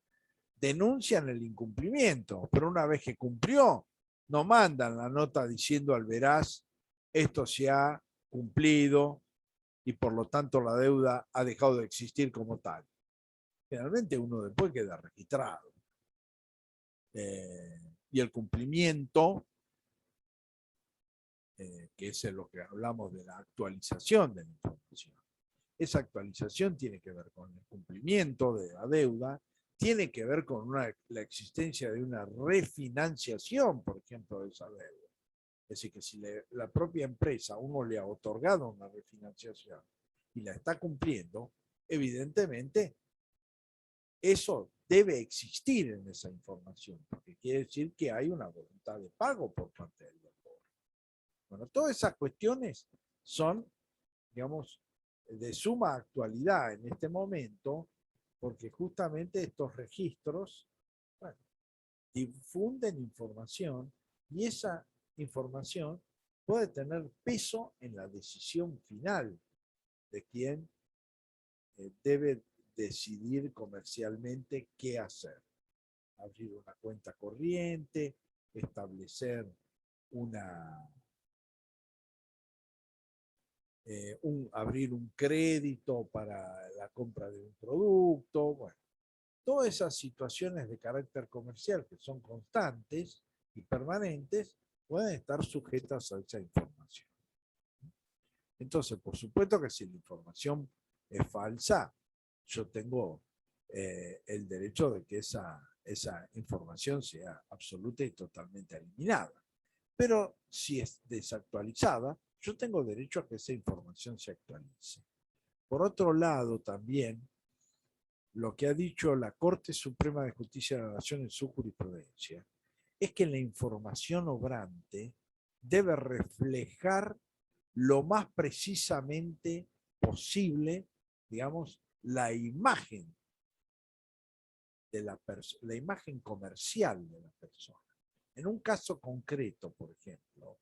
denuncian el incumplimiento, pero una vez que cumplió, no mandan la nota diciendo al Veraz, esto se ha cumplido y por lo tanto la deuda ha dejado de existir como tal. Generalmente uno después queda registrado. Y el cumplimiento, que es lo que hablamos de la actualización de la información. Esa actualización tiene que ver con el cumplimiento de la deuda, tiene que ver con la existencia de una refinanciación, por ejemplo, de esa deuda. Es decir, que si la propia empresa uno le ha otorgado una refinanciación y la está cumpliendo, evidentemente eso debe existir en esa información, porque quiere decir que hay una voluntad de pago por parte del deudor. Bueno, todas esas cuestiones son, digamos, de suma actualidad en este momento, porque justamente estos registros, bueno, difunden información y esa información puede tener peso en la decisión final de quien debe decidir comercialmente qué hacer. Abrir una cuenta corriente, establecer abrir un crédito para la compra de un producto. Bueno, todas esas situaciones de carácter comercial que son constantes y permanentes pueden estar sujetas a esa información. Entonces, por supuesto que si la información es falsa, yo tengo el derecho de que esa información sea absoluta y totalmente eliminada. Pero si es desactualizada, yo tengo derecho a que esa información se actualice. Por otro lado, también, lo que ha dicho la Corte Suprema de Justicia de la Nación en su jurisprudencia es que la información obrante debe reflejar lo más precisamente posible, digamos, la imagen de la imagen comercial de la persona. En un caso concreto, por ejemplo,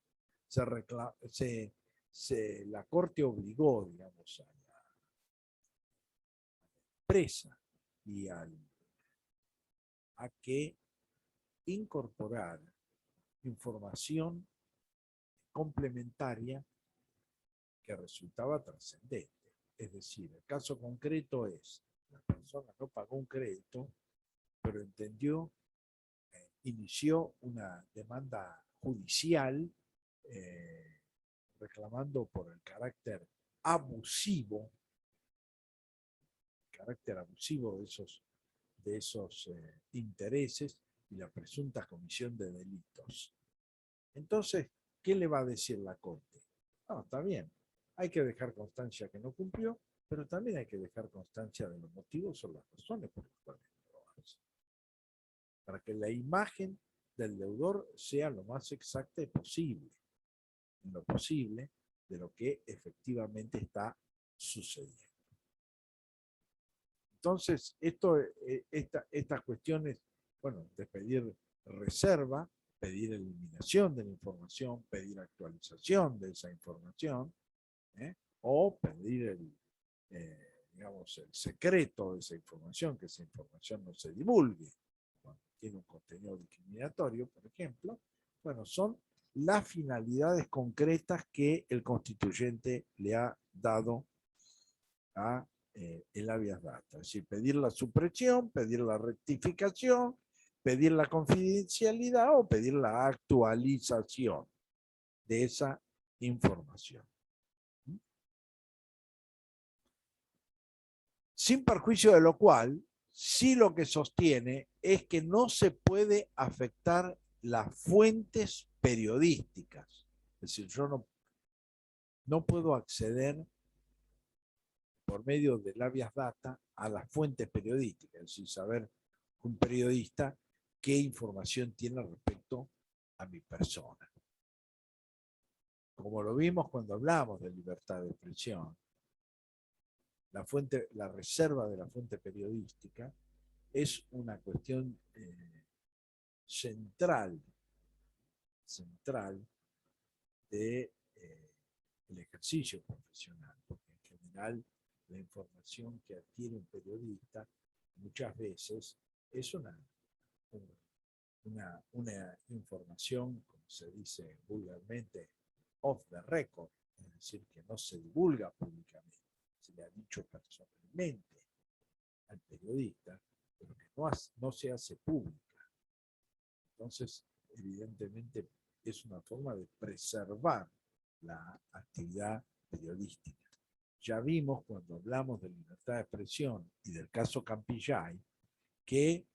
la Corte obligó, digamos, a la empresa y a que incorporar información complementaria que resultaba trascendente. Es decir, el caso concreto es, la persona no pagó un crédito, pero inició una demanda judicial reclamando por el carácter abusivo de esos intereses y la presunta comisión de delitos. Entonces, ¿qué le va a decir la Corte? No, está bien, hay que dejar constancia que no cumplió, pero también hay que dejar constancia de los motivos o las razones por las cuales no lo hace. Para que la imagen del deudor sea lo más exacta posible, en lo posible, de lo que efectivamente está sucediendo. Entonces, estas cuestiones, bueno, de pedir reserva, pedir eliminación de la información, pedir actualización de esa información, o pedir digamos, el secreto de esa información, que esa información no se divulgue cuando tiene un contenido discriminatorio, por ejemplo. Bueno, son las finalidades concretas que el constituyente le ha dado a el habeas data, es decir, pedir la supresión, pedir la rectificación, pedir la confidencialidad o pedir la actualización de esa información. Sin perjuicio de lo cual, sí lo que sostiene es que no se puede afectar las fuentes periodísticas. Es decir, yo no puedo acceder por medio del habeas data a las fuentes periodísticas, es decir, saber un periodista qué información tiene respecto a mi persona. Como lo vimos cuando hablamos de libertad de expresión, la reserva de la fuente periodística es una cuestión central de el ejercicio profesional, porque en general la información que adquiere un periodista muchas veces es una información, como se dice vulgarmente, off the record, es decir, que no se divulga públicamente, se le ha dicho personalmente al periodista, pero que no se hace pública. Entonces, evidentemente, es una forma de preservar la actividad periodística. Ya vimos cuando hablamos de libertad de expresión y del caso Campillay que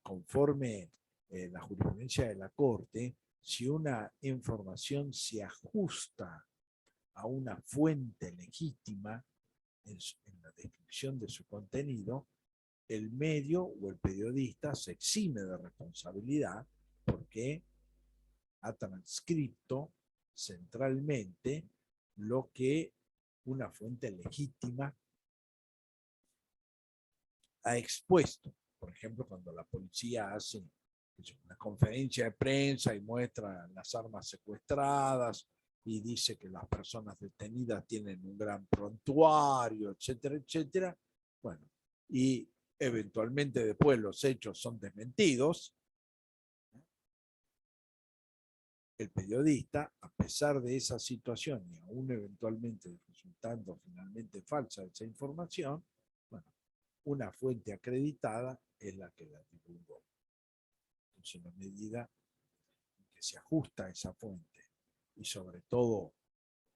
conforme la jurisprudencia de la Corte, si una información se ajusta a una fuente legítima en la descripción de su contenido, el medio o el periodista se exime de responsabilidad porque ha transcrito centralmente lo que una fuente legítima ha expuesto. Por ejemplo, cuando la policía hace una conferencia de prensa y muestra las armas secuestradas y dice que las personas detenidas tienen un gran prontuario, etcétera, etcétera. Bueno, y eventualmente después los hechos son desmentidos. El periodista, a pesar de esa situación y aún eventualmente resultando finalmente falsa esa información, bueno, una fuente acreditada es la que la divulgó. Entonces, en la medida en que se ajusta a esa fuente y sobre todo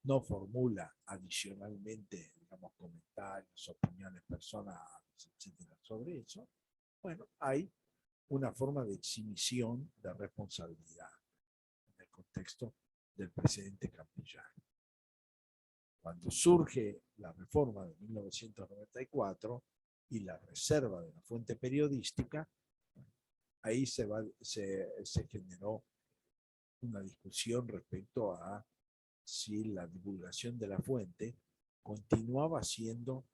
no formula adicionalmente, digamos, comentarios, opiniones personales, etcétera, sobre eso, bueno, hay una forma de exhibición de responsabilidad en el contexto del presidente Campillano. Cuando surge la reforma de 1994 y la reserva de la fuente periodística, ahí se generó una discusión respecto a si la divulgación de la fuente continuaba siendo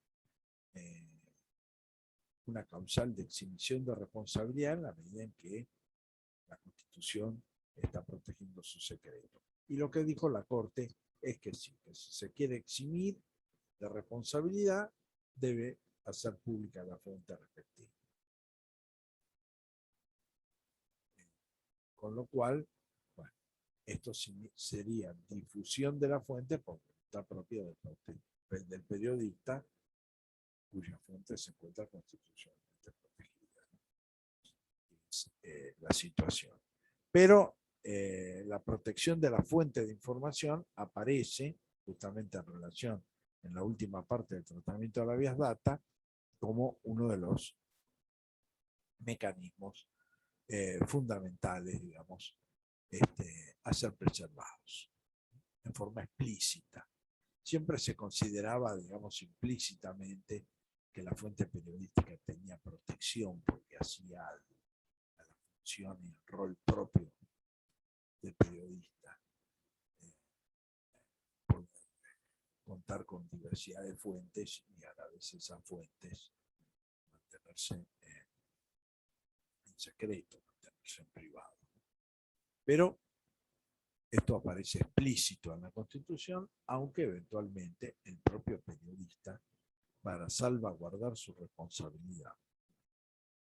una causal de exhibición de responsabilidad en la medida en que la Constitución está protegiendo su secreto. Y lo que dijo la Corte es que sí, que si se quiere eximir de responsabilidad, debe hacer pública la fuente respectiva. Con lo cual, bueno, esto sería difusión de la fuente por voluntad propia del periodista cuya fuente se encuentra constitucionalmente protegida. Es la situación. Pero la protección de la fuente de información aparece justamente en relación en la última parte del tratamiento de la habeas data como uno de los mecanismos fundamentales, digamos, a ser preservados en forma explícita. Siempre se consideraba, digamos, implícitamente que la fuente periodística tenía protección porque hacía a la función y el rol propio del periodista. Poder contar con diversidad de fuentes y a la vez esas fuentes mantenerse en secreto, mantenerse en privado. Pero esto aparece explícito en la Constitución, aunque eventualmente el propio periodista, para salvaguardar su responsabilidad,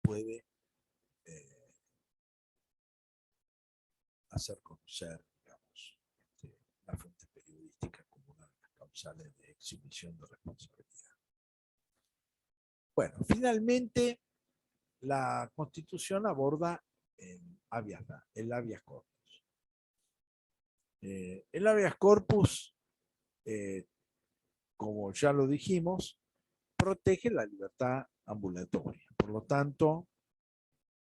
puede hacer conocer, digamos, la fuente periodística como una de las causales de exhibición de responsabilidad. Bueno, finalmente la Constitución aborda el habeas corpus. El habeas corpus, como ya lo dijimos, protege la libertad ambulatoria. Por lo tanto,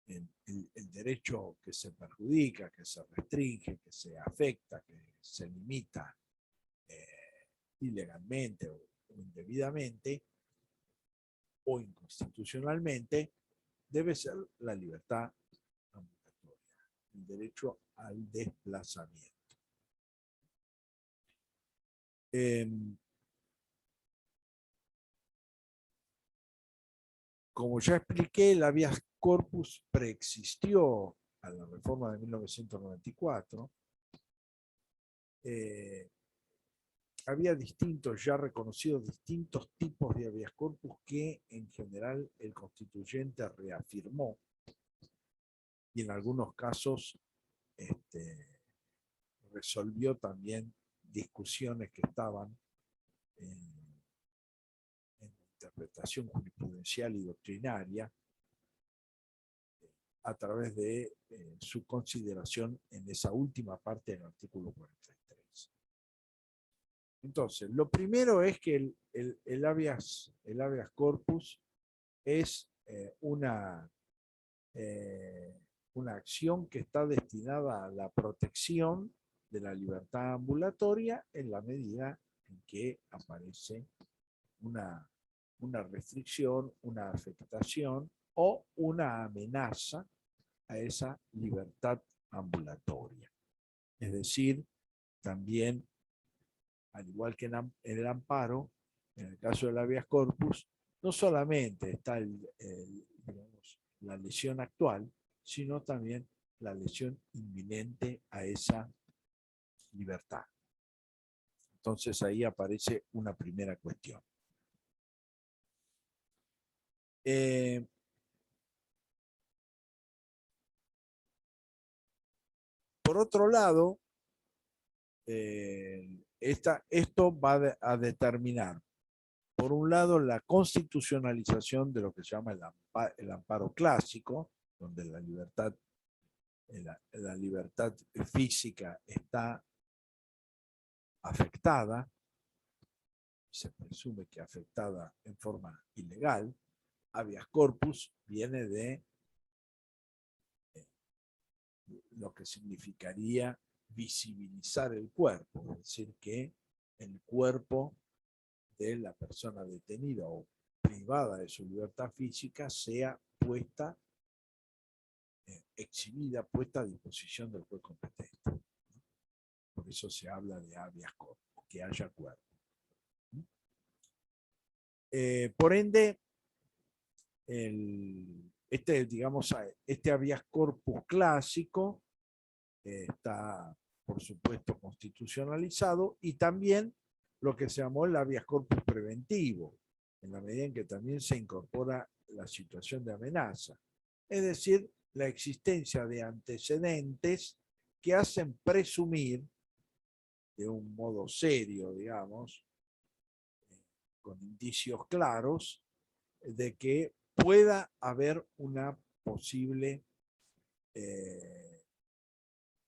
el derecho que se perjudica, que se restringe, que se afecta, que se limita ilegalmente o indebidamente o inconstitucionalmente, debe ser la libertad ambulatoria, el derecho al desplazamiento. Como ya expliqué, el habeas corpus preexistió a la reforma de 1994. Había ya reconocidos distintos tipos de habeas corpus que en general el constituyente reafirmó y en algunos casos resolvió también discusiones que estaban en interpretación jurisprudencial y doctrinaria a través de su consideración en esa última parte del artículo 43. Entonces, lo primero es que el habeas corpus es una acción que está destinada a la protección de la libertad ambulatoria en la medida en que aparece una restricción, una afectación o una amenaza a esa libertad ambulatoria. Es decir, también, al igual que en el amparo, en el caso del habeas corpus, no solamente está digamos, la lesión actual, sino también la lesión inminente a esa libertad. Entonces ahí aparece una primera cuestión. Por otro lado, esto va a determinar, por un lado, la constitucionalización de lo que se llama el amparo clásico, donde la libertad física está afectada, se presume que afectada en forma ilegal. Habeas corpus viene de lo que significaría visibilizar el cuerpo, es decir, que el cuerpo de la persona detenida o privada de su libertad física sea puesta, exhibida, puesta a disposición del juez competente. Por eso se habla de habeas corpus, que haya cuerpo. Por ende, este habeas corpus clásico está, por supuesto, constitucionalizado, y también lo que se llamó el habeas corpus preventivo, en la medida en que también se incorpora la situación de amenaza. Es decir, la existencia de antecedentes que hacen presumir, de un modo serio, digamos, con indicios claros, de que pueda haber una posible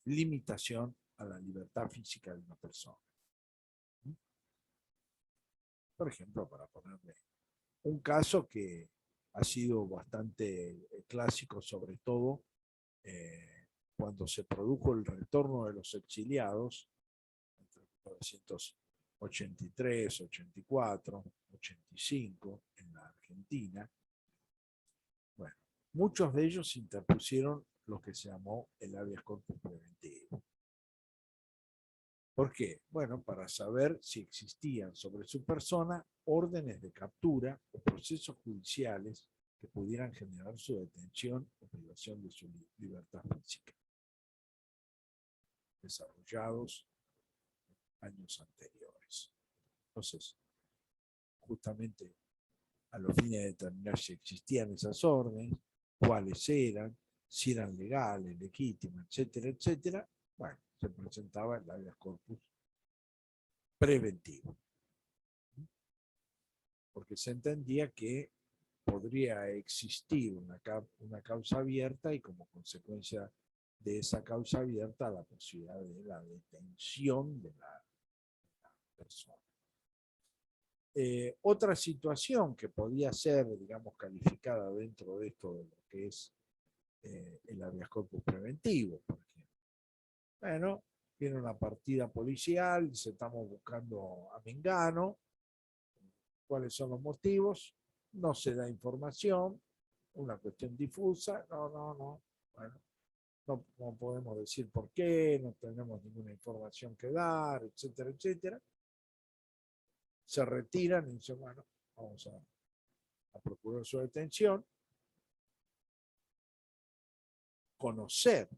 limitación a la libertad física de una persona. Por ejemplo, para ponerle un caso que ha sido bastante clásico, sobre todo cuando se produjo el retorno de los exiliados entre 1983, 84, 85 en la Argentina. Bueno, muchos de ellos interpusieron lo que se llamó el habeas corpus preventivo. ¿Por qué? Bueno, para saber si existían sobre su persona órdenes de captura o procesos judiciales que pudieran generar su detención o privación de su libertad física, desarrollados años anteriores. Entonces, justamente a los fines de determinar si existían esas órdenes, cuáles eran, si eran legales, legítimas, etcétera, etcétera, bueno, se presentaba el habeas corpus preventivo. Porque se entendía que podría existir una causa abierta y como consecuencia de esa causa abierta la posibilidad de la detención de la persona. Otra situación que podía ser, digamos, calificada dentro de esto de lo que es el habeas corpus preventivo, por ejemplo. Bueno, viene una partida policial, dice, estamos buscando a Mengano, ¿cuáles son los motivos? No se da información, una cuestión difusa, bueno, no podemos decir por qué, no tenemos ninguna información que dar, etcétera, etcétera. Se retiran y dicen, bueno, vamos a procurar su detención, conocer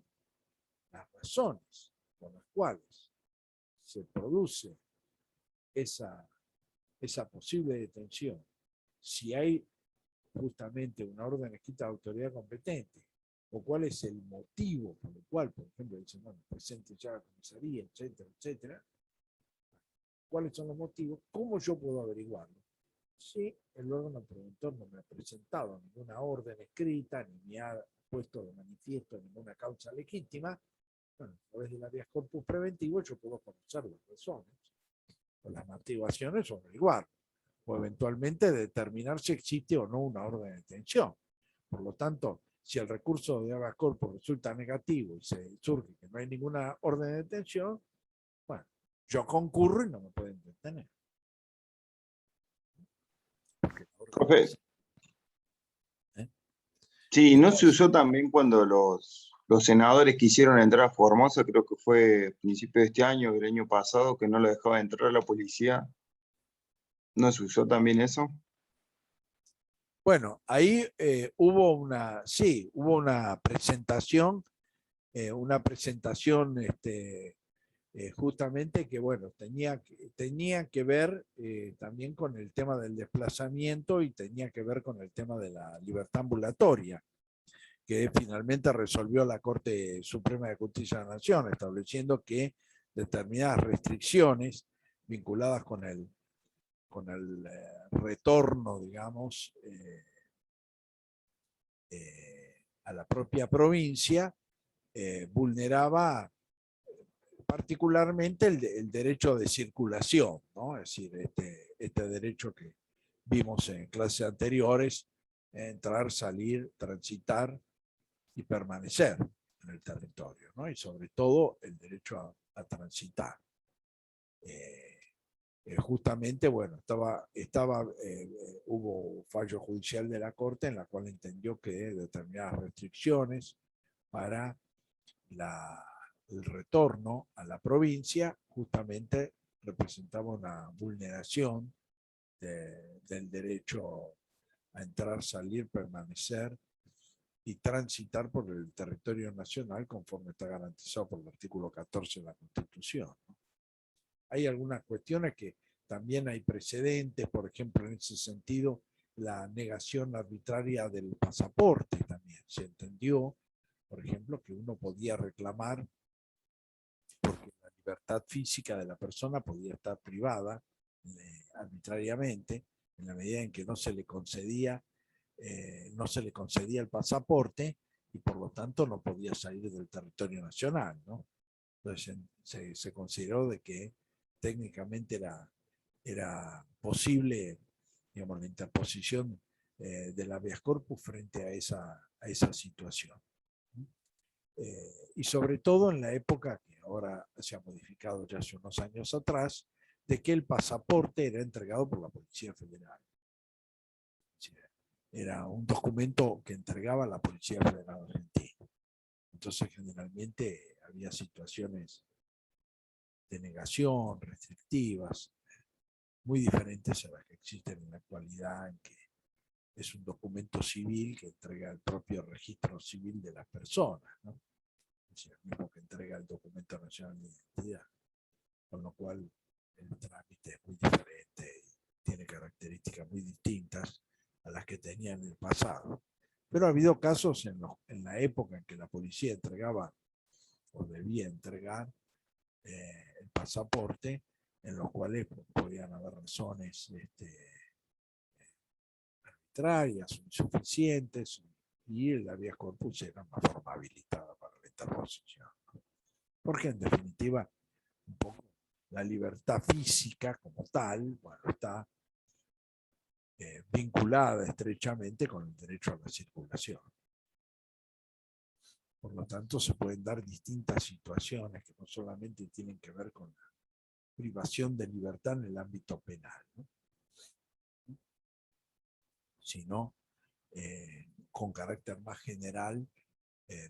las razones por las cuales se produce esa posible detención, si hay justamente una orden escrita de autoridad competente, o cuál es el motivo por el cual, por ejemplo, dicen, bueno, presente ya la comisaría, etcétera, etcétera. ¿Cuáles son los motivos? ¿Cómo yo puedo averiguarlo? Si el órgano preventor no me ha presentado ninguna orden escrita, ni me ha puesto de manifiesto ninguna causa legítima, bueno, a través del habeas corpus preventivo yo puedo conocer las razones o las motivaciones o averiguar, o eventualmente determinar si existe o no una orden de detención. Por lo tanto, si el recurso de habeas corpus resulta negativo y se surge que no hay ninguna orden de detención, bueno, yo concurro y no me pueden detener. Profe, sí, ¿no se usó también cuando los senadores quisieron entrar a Formosa? Creo que fue a principios de este año, del año pasado, que no lo dejaba entrar la policía. ¿No se usó también eso? Bueno, ahí hubo una presentación, justamente que, bueno, tenía que ver también con el tema del desplazamiento y tenía que ver con el tema de la libertad ambulatoria, que finalmente resolvió la Corte Suprema de Justicia de la Nación, estableciendo que determinadas restricciones vinculadas con el retorno, digamos, a la propia provincia, vulneraba particularmente el derecho de circulación, ¿no? Es decir, este derecho que vimos en clases anteriores, entrar, salir, transitar y permanecer en el territorio, ¿no? Y sobre todo el derecho a transitar. Justamente, bueno, hubo fallo judicial de la Corte en la cual entendió que determinadas restricciones para el retorno a la provincia justamente representaba una vulneración del derecho a entrar, salir, permanecer y transitar por el territorio nacional conforme está garantizado por el artículo 14 de la Constitución, ¿no? Hay algunas cuestiones que también hay precedentes, por ejemplo, en ese sentido, la negación arbitraria del pasaporte también. Se entendió, por ejemplo, que uno podía reclamar porque la libertad física de la persona podía estar privada arbitrariamente en la medida en que no se le concedía el pasaporte y por lo tanto no podía salir del territorio nacional, ¿no? Entonces se consideró de que técnicamente era posible, digamos, la interposición del habeas corpus frente a esa situación. Y sobre todo en la época que ahora se ha modificado ya hace unos años atrás, de que el pasaporte era entregado por la Policía Federal. Era un documento que entregaba la Policía Federal Argentina. Entonces generalmente había situaciones de negación, restrictivas, muy diferentes a las que existen en la actualidad, en que es un documento civil que entrega el propio registro civil de las personas, ¿no? Es el mismo que entrega el documento nacional de identidad, con lo cual el trámite es muy diferente y tiene características muy distintas a las que tenía en el pasado. Pero ha habido casos en la época en que la policía entregaba o debía entregar el pasaporte, en los cuales podían haber razones arbitrarias, insuficientes, y el habeas corpus era una forma habilitada para la interposición, ¿no? Porque en definitiva, un poco la libertad física como tal, bueno, está vinculada estrechamente con el derecho a la circulación. Por lo tanto, se pueden dar distintas situaciones que no solamente tienen que ver con la privación de libertad en el ámbito penal, ¿no? Sino con carácter más general,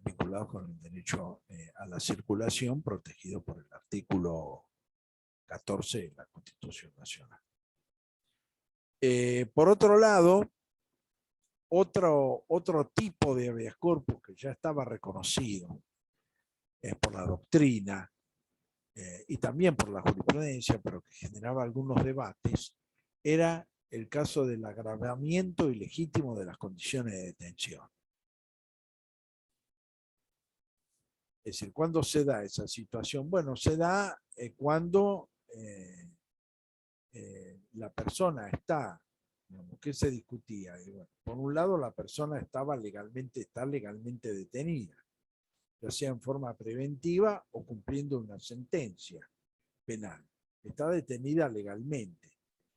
vinculado con el derecho a la circulación, protegido por el artículo 14 de la Constitución Nacional. Por otro lado, otro tipo de habeas corpus que ya estaba reconocido por la doctrina y también por la jurisprudencia, pero que generaba algunos debates, era el caso del agravamiento ilegítimo de las condiciones de detención. Es decir, ¿cuándo se da esa situación? Bueno, se da cuando la persona está, digamos, ¿qué se discutía? Bueno, por un lado, la persona está legalmente detenida, ya sea en forma preventiva o cumpliendo una sentencia penal. Está detenida legalmente.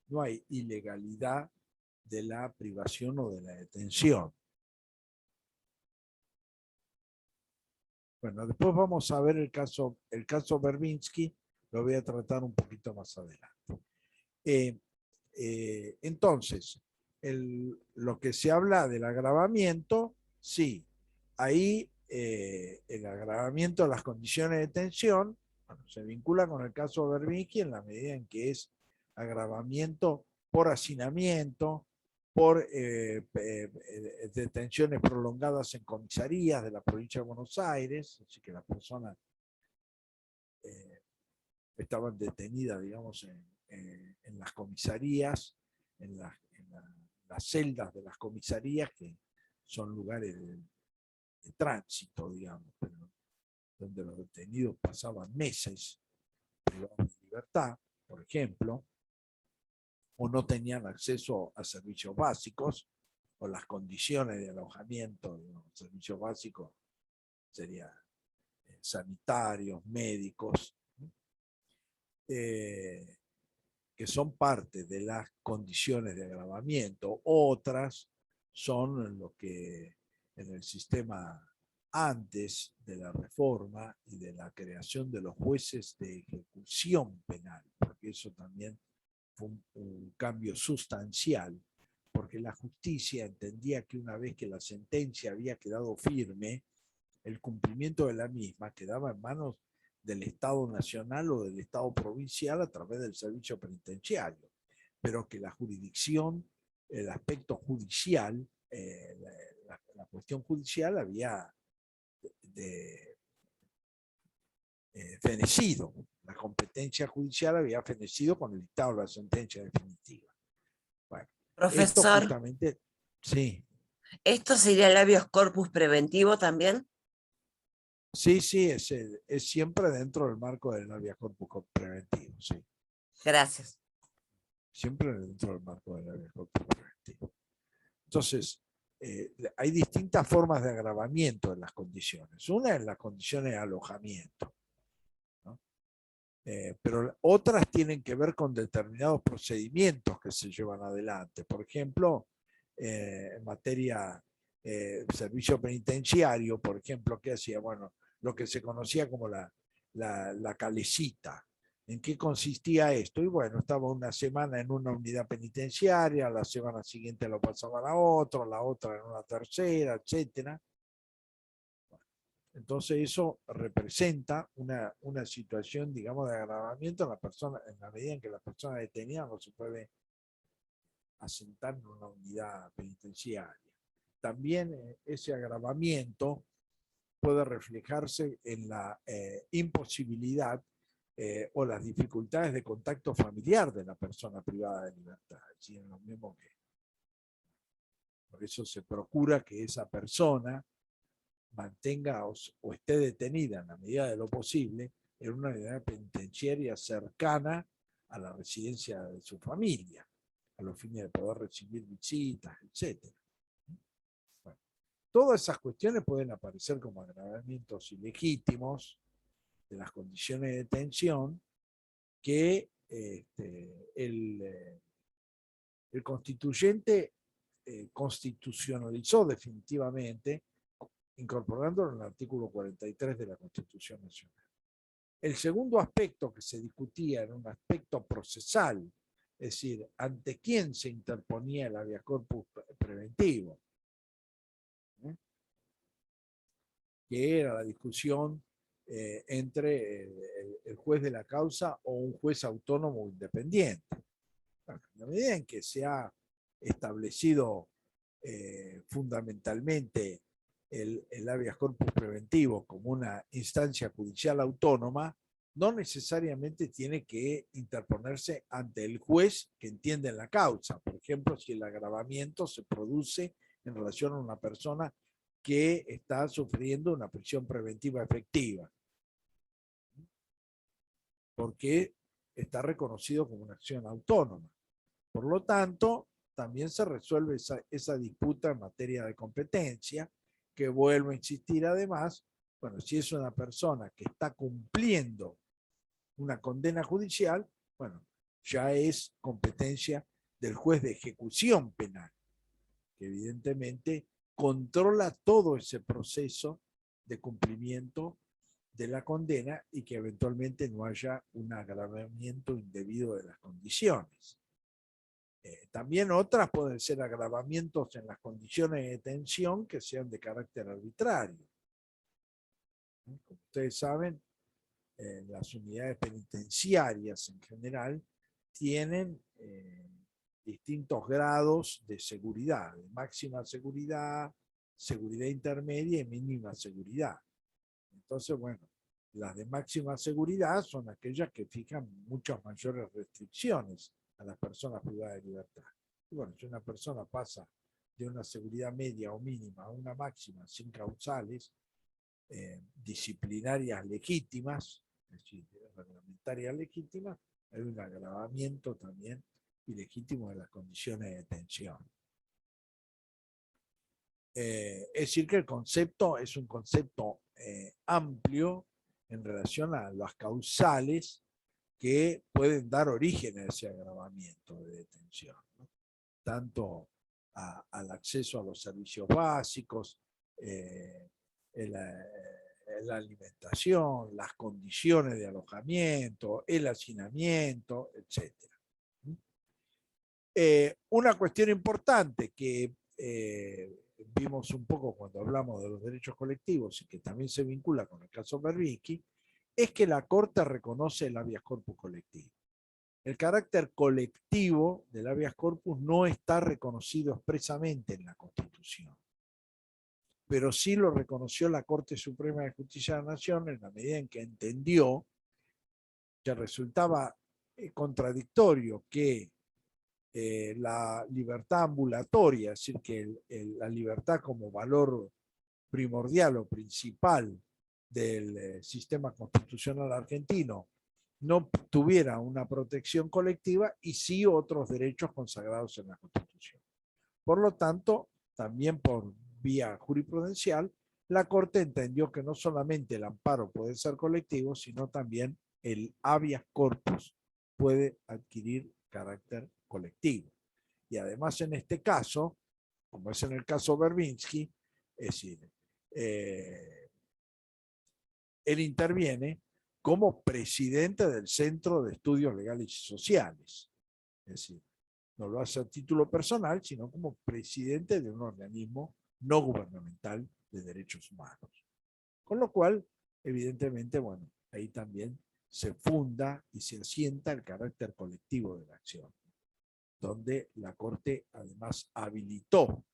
No hay ilegalidad de la privación o de la detención. Bueno, después vamos a ver el caso Berbinsky, lo voy a tratar un poquito más adelante. Entonces, lo que se habla del agravamiento, sí, ahí el agravamiento de las condiciones de detención, bueno, se vincula con el caso Berbinsky en la medida en que es agravamiento por hacinamiento, por detenciones prolongadas en comisarías de la provincia de Buenos Aires, así que las personas estaban detenidas, digamos, en las comisarías, en las celdas de las comisarías, que son lugares de tránsito, digamos, pero donde los detenidos pasaban meses privados de libertad, por ejemplo, o no tenían acceso a servicios básicos, o las condiciones de alojamiento de los servicios básicos serían sanitarios, médicos, que son parte de las condiciones de agravamiento. Otras son lo que en el sistema antes de la reforma y de la creación de los jueces de ejecución penal, porque eso también fue un cambio sustancial, porque la justicia entendía que una vez que la sentencia había quedado firme, el cumplimiento de la misma quedaba en manos del Estado nacional o del Estado provincial a través del servicio penitenciario, pero que la jurisdicción, el aspecto judicial, la cuestión judicial había fenecido, la competencia judicial había fenecido con el dictado de la sentencia definitiva. Bueno, esto Profesor, justamente, sí, ¿esto sería el habeas corpus preventivo también? sí, es siempre dentro del marco del habeas corpus preventivo, sí. Gracias. Siempre dentro del marco del habeas corpus preventivo. Entonces, hay distintas formas de agravamiento en las condiciones. Una es las condiciones de alojamiento, ¿no? Pero otras tienen que ver con determinados procedimientos que se llevan adelante. Por ejemplo, en materia servicio penitenciario, por ejemplo, ¿qué hacía? Bueno, lo que se conocía como la calecita. ¿En qué consistía esto? Y bueno, estaba una semana en una unidad penitenciaria, la semana siguiente lo pasaban a la otra en una tercera, etcétera. Entonces eso representa una situación, digamos, de agravamiento en la persona, en la medida en que la persona detenida no se puede asentar en una unidad penitenciaria. También ese agravamiento puede reflejarse en la imposibilidad o las dificultades de contacto familiar de la persona privada de libertad. Es decir, lo mismo que por eso se procura que esa persona mantenga o esté detenida en la medida de lo posible en una unidad penitenciaria cercana a la residencia de su familia, a los fines de poder recibir visitas, etc. Bueno, todas esas cuestiones pueden aparecer como agravamientos ilegítimos de las condiciones de detención que el constituyente constitucionalizó definitivamente, incorporándolo en el artículo 43 de la Constitución Nacional. El segundo aspecto que se discutía era un aspecto procesal, es decir, ante quién se interponía el habeas corpus preventivo, que era la discusión entre el juez de la causa o un juez autónomo o independiente. En la medida en que se ha establecido fundamentalmente el habeas corpus preventivo como una instancia judicial autónoma, no necesariamente tiene que interponerse ante el juez que entiende la causa. Por ejemplo, si el agravamiento se produce en relación a una persona que está sufriendo una prisión preventiva efectiva, porque está reconocido como una acción autónoma. Por lo tanto, también se resuelve esa disputa en materia de competencia, que vuelvo a insistir además, bueno, si es una persona que está cumpliendo una condena judicial, bueno, ya es competencia del juez de ejecución penal, que evidentemente controla todo ese proceso de cumplimiento de la condena y que eventualmente no haya un agravamiento indebido de las condiciones. También otras pueden ser agravamientos en las condiciones de detención que sean de carácter arbitrario. Como ustedes saben, las unidades penitenciarias en general tienen distintos grados de seguridad, de máxima seguridad, seguridad intermedia y mínima seguridad. Entonces, bueno, las de máxima seguridad son aquellas que fijan muchas mayores restricciones a las personas privadas de libertad. Y bueno, si una persona pasa de una seguridad media o mínima a una máxima sin causales disciplinarias legítimas, es decir, reglamentarias legítimas, hay un agravamiento también ilegítimo de las condiciones de detención. Es decir, que el concepto es un concepto amplio en relación a las causales que pueden dar origen a ese agravamiento de detención, ¿no? Tanto al acceso a los servicios básicos, la alimentación, las condiciones de alojamiento, el hacinamiento, etc. Una cuestión importante que vimos un poco cuando hablamos de los derechos colectivos y que también se vincula con el caso Berbisky, es que la Corte reconoce el habeas corpus colectivo. El carácter colectivo del habeas corpus no está reconocido expresamente en la Constitución, pero sí lo reconoció la Corte Suprema de Justicia de la Nación en la medida en que entendió que resultaba contradictorio que la libertad ambulatoria, es decir, que la libertad como valor primordial o principal del sistema constitucional argentino no tuviera una protección colectiva y sí otros derechos consagrados en la Constitución. Por lo tanto, también por vía jurisprudencial, la Corte entendió que no solamente el amparo puede ser colectivo, sino también el habeas corpus puede adquirir carácter colectivo. Y además en este caso, como es en el caso Berbisky, es decir, él interviene como presidente del Centro de Estudios Legales y Sociales. Es decir, no lo hace a título personal, sino como presidente de un organismo no gubernamental de derechos humanos. Con lo cual, evidentemente, bueno, ahí también se funda y se asienta el carácter colectivo de la acción, donde la Corte además habilitó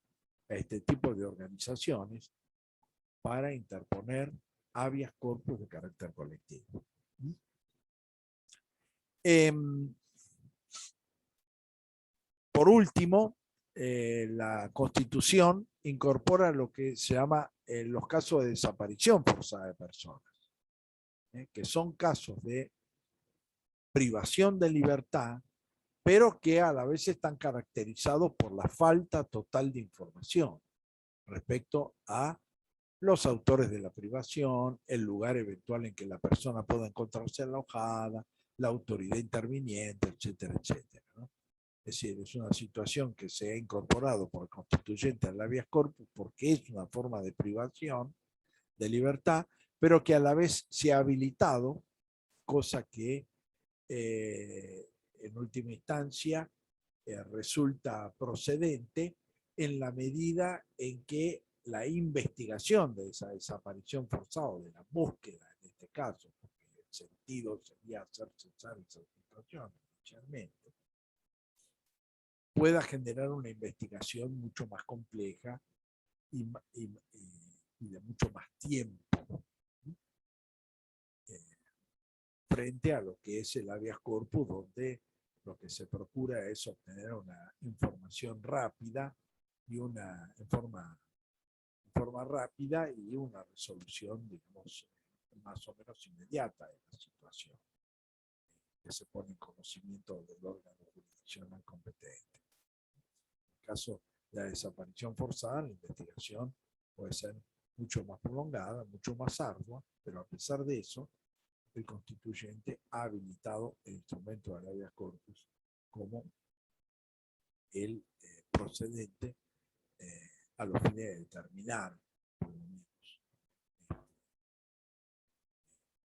a este tipo de organizaciones para interponer habeas corpus de carácter colectivo. Por último, la Constitución incorpora lo que se llama los casos de desaparición forzada de personas, que son casos de privación de libertad, pero que a la vez están caracterizados por la falta total de información respecto a los autores de la privación, el lugar eventual en que la persona pueda encontrarse alojada, la autoridad interviniente, etcétera, etcétera, ¿no? Es decir, es una situación que se ha incorporado por el constituyente al habeas corpus porque es una forma de privación de libertad, pero que a la vez se ha habilitado, cosa que en última instancia resulta procedente en la medida en que la investigación de esa desaparición forzada, de la búsqueda en este caso, porque el sentido sería hacer cesar esa situación inicialmente, pueda generar una investigación mucho más compleja y de mucho más tiempo frente a lo que es el habeas corpus, donde lo que se procura es obtener una información rápida y en forma rápida y una resolución, digamos, más o menos inmediata de la situación, que se pone en conocimiento del órgano jurisdiccional competente. En el caso de la desaparición forzada, la investigación puede ser mucho más prolongada, mucho más ardua, pero a pesar de eso, el constituyente ha habilitado el instrumento del habeas corpus como el procedente a los fines de determinar por lo menos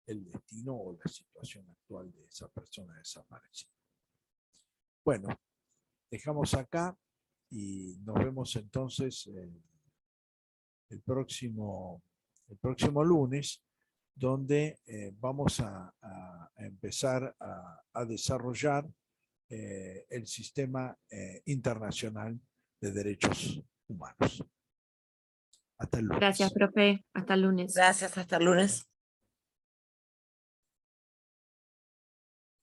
el destino o la situación actual de esa persona desaparecida. Bueno, dejamos acá y nos vemos entonces el próximo lunes, donde vamos a empezar a desarrollar el sistema internacional de derechos humanos. Hasta el lunes. Gracias, profe. Hasta el lunes. Gracias, hasta el lunes.